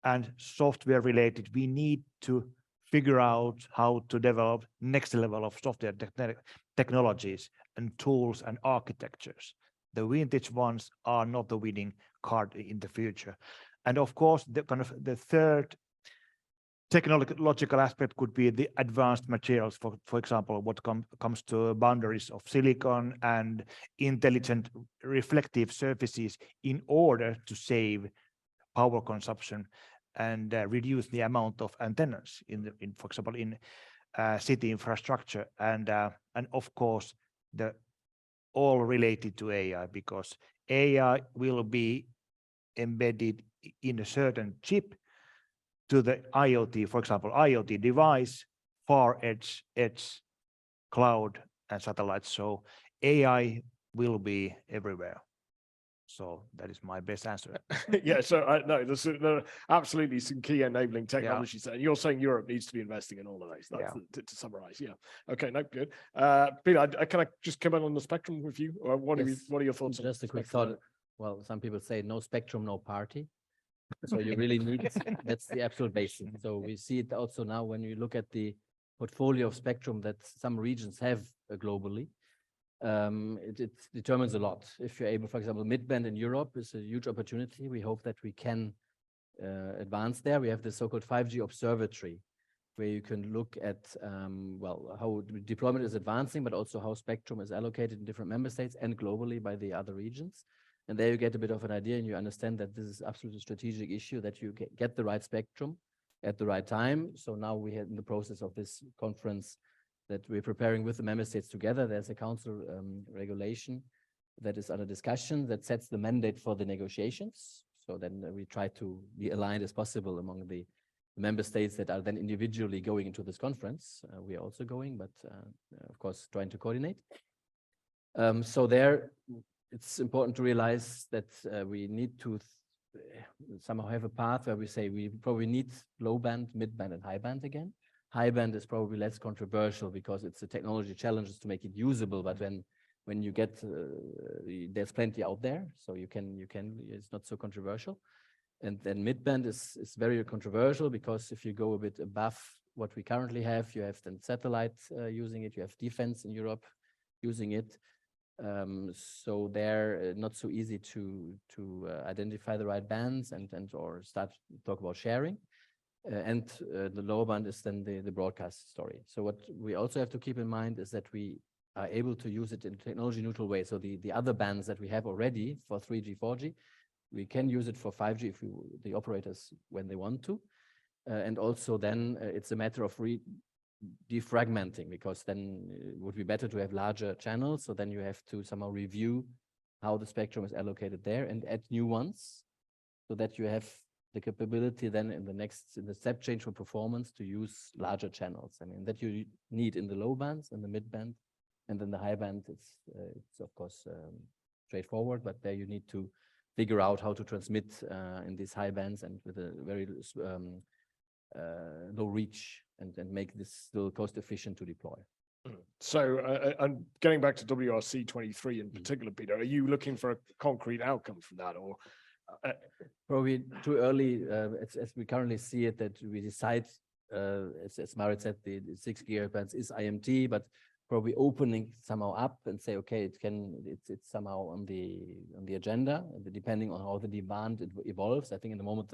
and software related. We need to figure out how to develop next level of software technologies and tools and architectures. The vintage ones are not the winning card in the future. And of course, the third technological aspect could be the advanced materials, for example, what comes to boundaries of silicon and intelligent reflective surfaces in order to save power consumption and reduce the amount of antennas for example, in city infrastructure, and of course all related to AI, because AI will be embedded in a certain chip to the IoT, for example, IoT device, far edge, cloud, and satellites. So AI will be everywhere. So that is my best answer. Yeah, so no, there's absolutely some key enabling technologies there. And you're saying Europe needs to be investing in all of those. That's to summarize. Yeah. Okay, no, good. Peter, can I just come in on the spectrum with you? Or what are your thoughts? Just a quick spectrum? thought. Well, some people say no spectrum, no party. So you really need, that's the absolute basic. So we see it also now when you look at the portfolio of spectrum that some regions have globally. It determines a lot. If you're able, for example, mid-band in Europe is a huge opportunity. We hope that we can advance there. We have the so-called 5G observatory, where you can look at, well, how deployment is advancing, but also how spectrum is allocated in different member states and globally by the other regions. And there you get a bit of an idea, and you understand that this is absolutely a strategic issue, that you get the right spectrum at the right time. So now we are in the process of this conference that we're preparing with the member states together. There's a council regulation that is under discussion that sets the mandate for the negotiations. So then we try to be aligned as possible among the member states that are then individually going into this conference. We are also going, but of course, trying to coordinate. So there, it's important to realize that we need to somehow have a path where we say we probably need low band, mid band, and high band again. high band is probably less controversial because it's a technology challenges to make it usable. But when you get, there's plenty out there, so you can, it's not so controversial. And then mid band is very controversial because if you go a bit above what we currently have, you have then satellite using it, you have defense in Europe using it. So they're not so easy to identify the right bands and or start to talk about sharing. The lower band is then the broadcast story. So what we also have to keep in mind is that we are able to use it in a technology neutral way. So the other bands that we have already for 3G, 4G, we can use it for 5G if the operators when they want to. And also then it's a matter of defragmenting, because then it would be better to have larger channels. So then you have to somehow review how the spectrum is allocated there and add new ones so that you have the capability then in the step change for performance to use larger channels. I mean, that you need in the low bands and the mid band, and then the high band, it's of course straightforward, but there you need to figure out how to transmit in these high bands and with a very low reach and make this still cost efficient to deploy. So, and getting back to WRC 23 in particular, Peter, are you looking for a concrete outcome from that, or? Probably too early, as we currently see it, that we decide, as Marit said, the 6 GHz is IMT, but probably opening somehow up and say, okay, it's somehow on the agenda, depending on how the demand evolves. I think in the moment,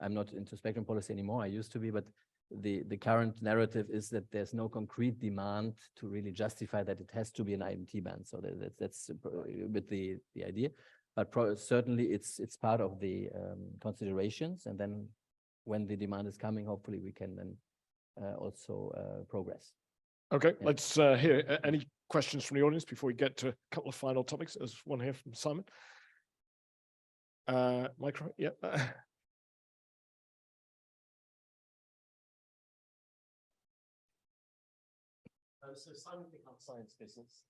I'm not into spectrum policy anymore. I used to be, but the current narrative is that there's no concrete demand to really justify that it has to be an IMT band. So that's a bit the idea. But certainly it's part of the considerations, and then when the demand is coming, hopefully we can then also progress. Okay, let's hear any questions from the audience before we get to a couple of final topics. There's one here from Simon. Micro, yeah. So Simon Pickup Science Business.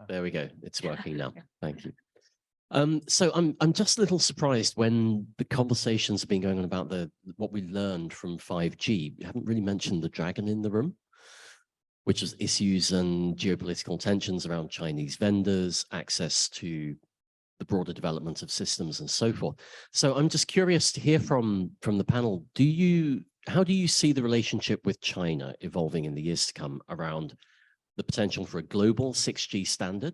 There we go. It's working now. Thank you. So I'm just a little surprised when the conversations have been going on about what we learned from 5G. We haven't really mentioned the dragon in the room, which is issues and geopolitical tensions around Chinese vendors, access to the broader development of systems and so forth. So I'm just curious to hear from the panel. How do you see the relationship with China evolving in the years to come around the potential for a global 6G standard?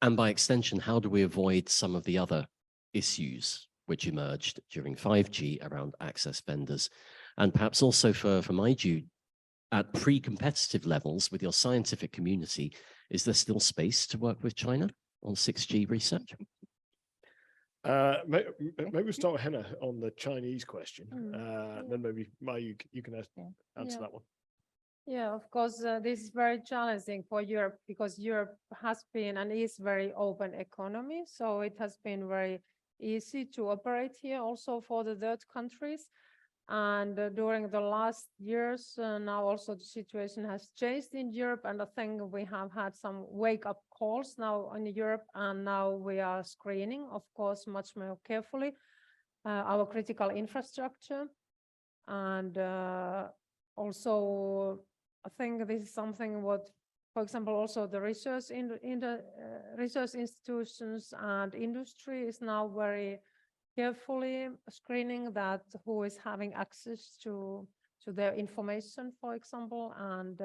And by extension, how do we avoid some of the other issues which emerged during 5G around access vendors? And perhaps also for MyJu, at pre-competitive levels with your scientific community, is there still space to work with China on 6G research? Maybe we'll start with Henna on the Chinese question. Then maybe Maya, you can answer that one. Yeah, of course, this is very challenging for Europe because Europe has been and is very open economy. So it has been very easy to operate here also for the third countries. And during the last years, now also the situation has changed in Europe. And I think we have had some wake-up calls now in Europe. And now we are screening, of course, much more carefully our critical infrastructure. And also, I think this is something what, for example, also the research in the research institutions and industry is now very carefully screening that who is having access to their information, for example, and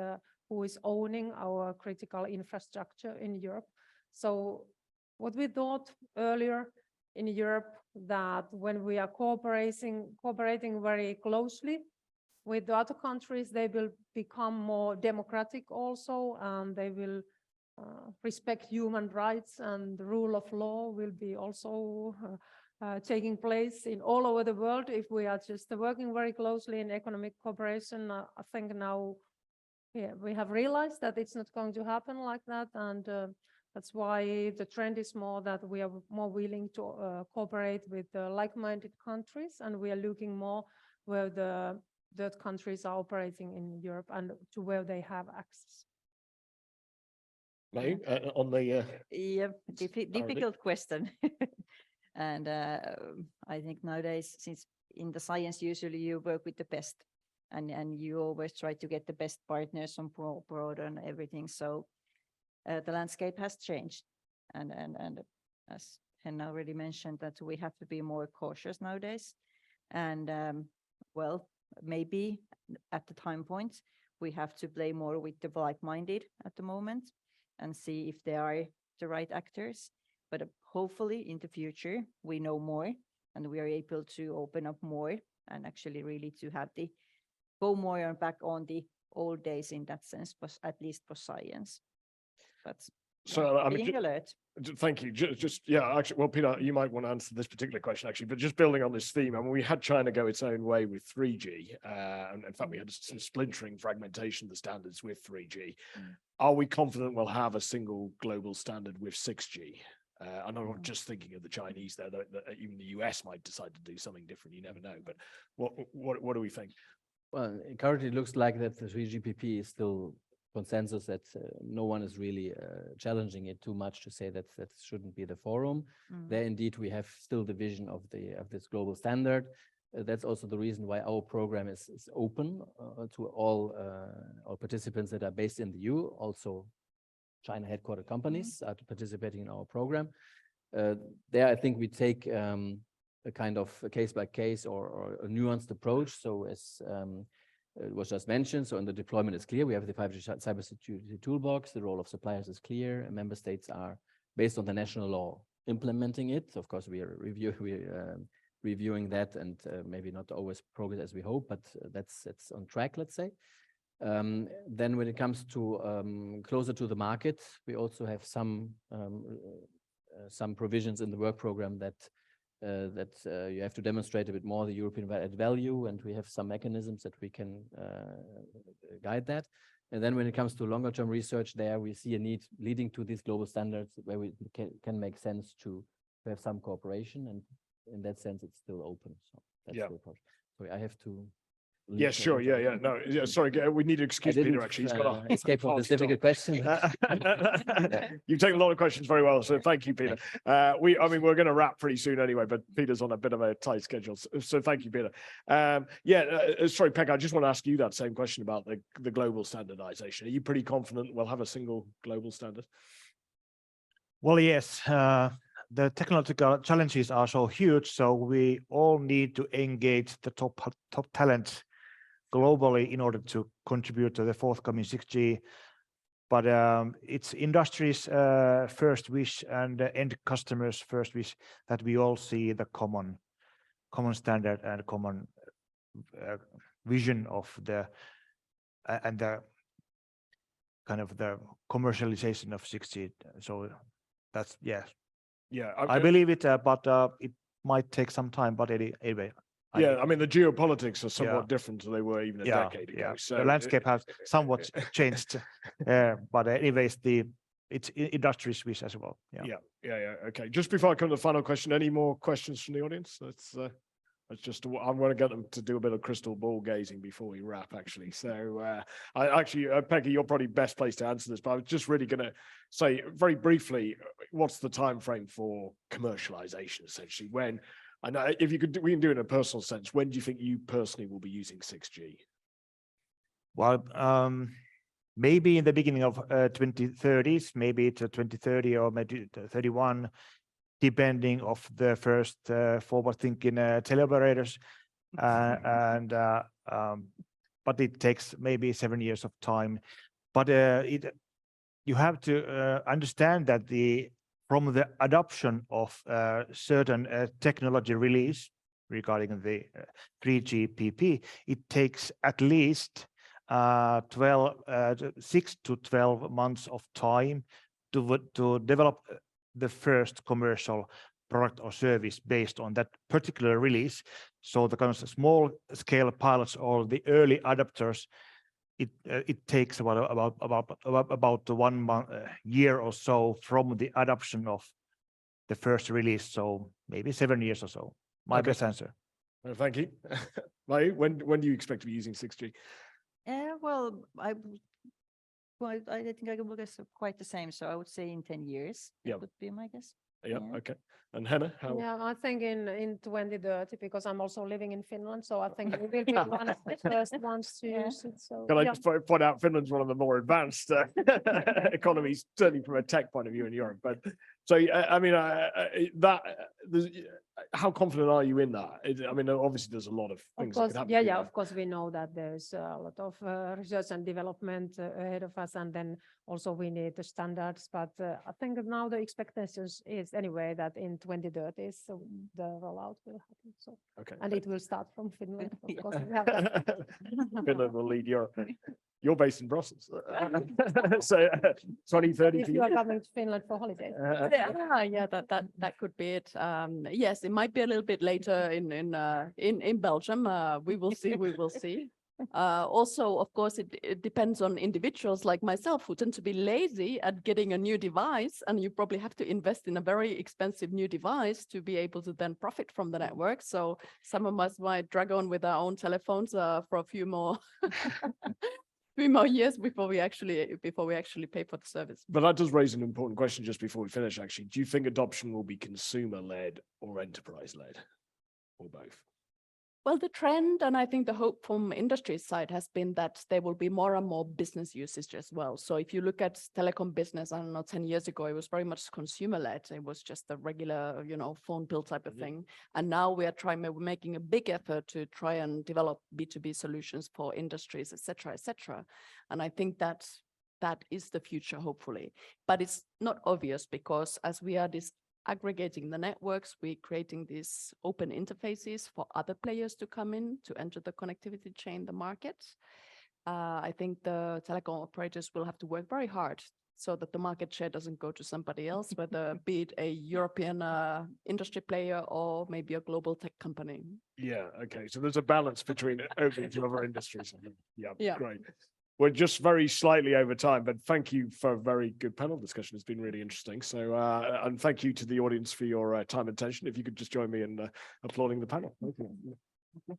who is owning our critical infrastructure in Europe. So what we thought earlier in Europe, that when we are cooperating very closely with the other countries, they will become more democratic also, and they will respect human rights, and the rule of law will be also taking place in all over the world. If we are just working very closely in economic cooperation, I think now we have realized that it's not going to happen like that, and that's why the trend is more that we are more willing to cooperate with like-minded countries, and we are looking more where the third countries are operating in Europe and to where they have access. Maya, on the difficult question. And I think nowadays, since in the science, usually you work with the best and you always try to get the best partners on board and everything. So the landscape has changed. And as Henna already mentioned, that we have to be more cautious nowadays. And well, maybe at the time point, we have to play more with the like-minded at the moment and see if they are the right actors. But hopefully in the future, we know more and we are able to open up more and actually really to have the go more and back on the old days in that sense, but at least for science. But So, I mean, being alert. Thank you. Yeah, actually, well, Peter, you might want to answer this particular question actually, but just building on this theme, I mean, we had China go its own way with 3G. And in fact, we had some splintering fragmentation of the standards with 3G. Are we confident we'll have a single global standard with 6G? I'm not just thinking of the Chinese there, that even the US might decide to do something different. You never know. But what do we think? Well, it currently looks like that the 3GPP is still consensus that no one is really challenging it too much to say that that shouldn't be the forum. There indeed we have still the vision of this global standard. That's also the reason why our program is open to all participants that are based in the EU, also China headquartered companies are participating in our program. There I think we take a kind of a case by case or a nuanced approach. So as it was just mentioned, so in the deployment is clear. We have the 5G cybersecurity toolbox. The role of suppliers is clear. And member states are, based on the national law, implementing it. Of course, we are reviewing that, and maybe not always progress as we hope, but that's on track, let's say. Then when it comes to closer to the market, we also have some provisions in the work program that you have to demonstrate a bit more the European added value, and we have some mechanisms that we can guide that. And then when it comes to longer term research, there we see a need leading to these global standards where we can make sense to have some cooperation, and in that sense, it's still open. So that's the approach. Sorry, I have to. Yeah, sure. Yeah. No, yeah. Sorry, we need to excuse Peter. Actually, he's got to escape from this difficult question. You've taken a lot of questions very well, so thank you, Peter. I mean, we're going to wrap pretty soon anyway, but Peter's on a bit of a tight schedule, so thank you, Peter. Sorry, Pekka, I just want to ask you that same question about the global standardization. Are you pretty confident we'll have a single global standard? Well, yes. The technological challenges are so huge, so we all need to engage the top talent globally in order to contribute to the forthcoming 6G. But it's industry's first wish and end customers' first wish that we all see the common standard and common vision of the kind of the commercialization of 6G. So that's okay. I believe it, but it might take some time. But anyway. I mean, the geopolitics are somewhat different than they were even a decade ago. So the landscape has somewhat changed. But anyways, it's industry's wish as well. Okay. Just before I come to the final question, any more questions from the audience? That's just, I'm going to get them to do a bit of crystal ball gazing before we wrap, actually. So Peggy, you're probably best placed to answer this, but I was just really going to say very briefly, what's the time frame for commercialization, essentially? When, and if you could, we can do it in a personal sense, when do you think you personally will be using 6G? Well, maybe in the beginning of 2030s, maybe it's 2030 or maybe 31, depending of the first forward-thinking teleoperators, but it takes maybe 7 years of time. But you have to understand that from the adoption of certain technology release regarding the 3GPP, it takes at least 6 to 12 months of time to develop the first commercial product or service based on that particular release. So the kind of small scale pilots or the early adopters, it takes about 1 month, year or so from the adoption of the first release. So maybe 7 years or so. My best answer. Thank you. Mai, when do you expect to be using 6G? Well, I think I can guess quite the same. So I would say in 10 years. That would be my guess. Yeah, Yeah. okay. And Henna, how? Yeah, I think in 2030, because I'm also living in Finland, so I think we will be one of the first ones to Yeah. use it. So Can I yeah. just point out Finland's one of the more advanced economies, certainly from a tech point of view in Europe. But so, I mean, how confident are you in that? I mean, obviously, there's a lot of Of things that course, could happen. yeah, to yeah, that. of course, we know that there's a lot of research and development ahead of us, and then also we need the standards. But I think that now the expectations is anyway that in 2030, so the rollout will happen. So, Okay. and it will start from Finland, of course. We have Finland will lead Europe. You're based in Brussels. So 2030. if you are coming to Finland for holidays. Yeah, that could be it. Yes, it might be a little bit later in Belgium. We will see. We will see. Also, of course, it depends on individuals like myself who tend to be lazy at getting a new device, and you probably have to invest in a very expensive new device to be able to then profit from the network. So some of us might drag on with our own telephones for a few more. 3 more years before we actually pay for the service. But that does raise an important question just before we finish, actually. Do you think adoption will be consumer-led or enterprise-led, or both? Well, the trend, and I think the hope from industry side has been that there will be more and more business usage as well. So if you look at telecom business, I don't know, 10 years ago, it was very much consumer-led. It was just a regular, phone bill type of thing. And now we're making a big effort to try and develop B2B solutions for industries, et cetera, et cetera. And I think that is the future, hopefully. But it's not obvious because as we are aggregating the networks, we're creating these open interfaces for other players to come in to enter the connectivity chain, the market. I think the telecom operators will have to work very hard so that the market share doesn't go to somebody else, whether be it a European industry player or maybe a global tech company. Yeah, okay. So there's a balance between opening to other industries. Yeah. Great. We're just very slightly over time, but thank you for a very good panel discussion. It's been really interesting. So, and thank you to the audience for your time and attention. If you could just join me in applauding the panel. Thank you.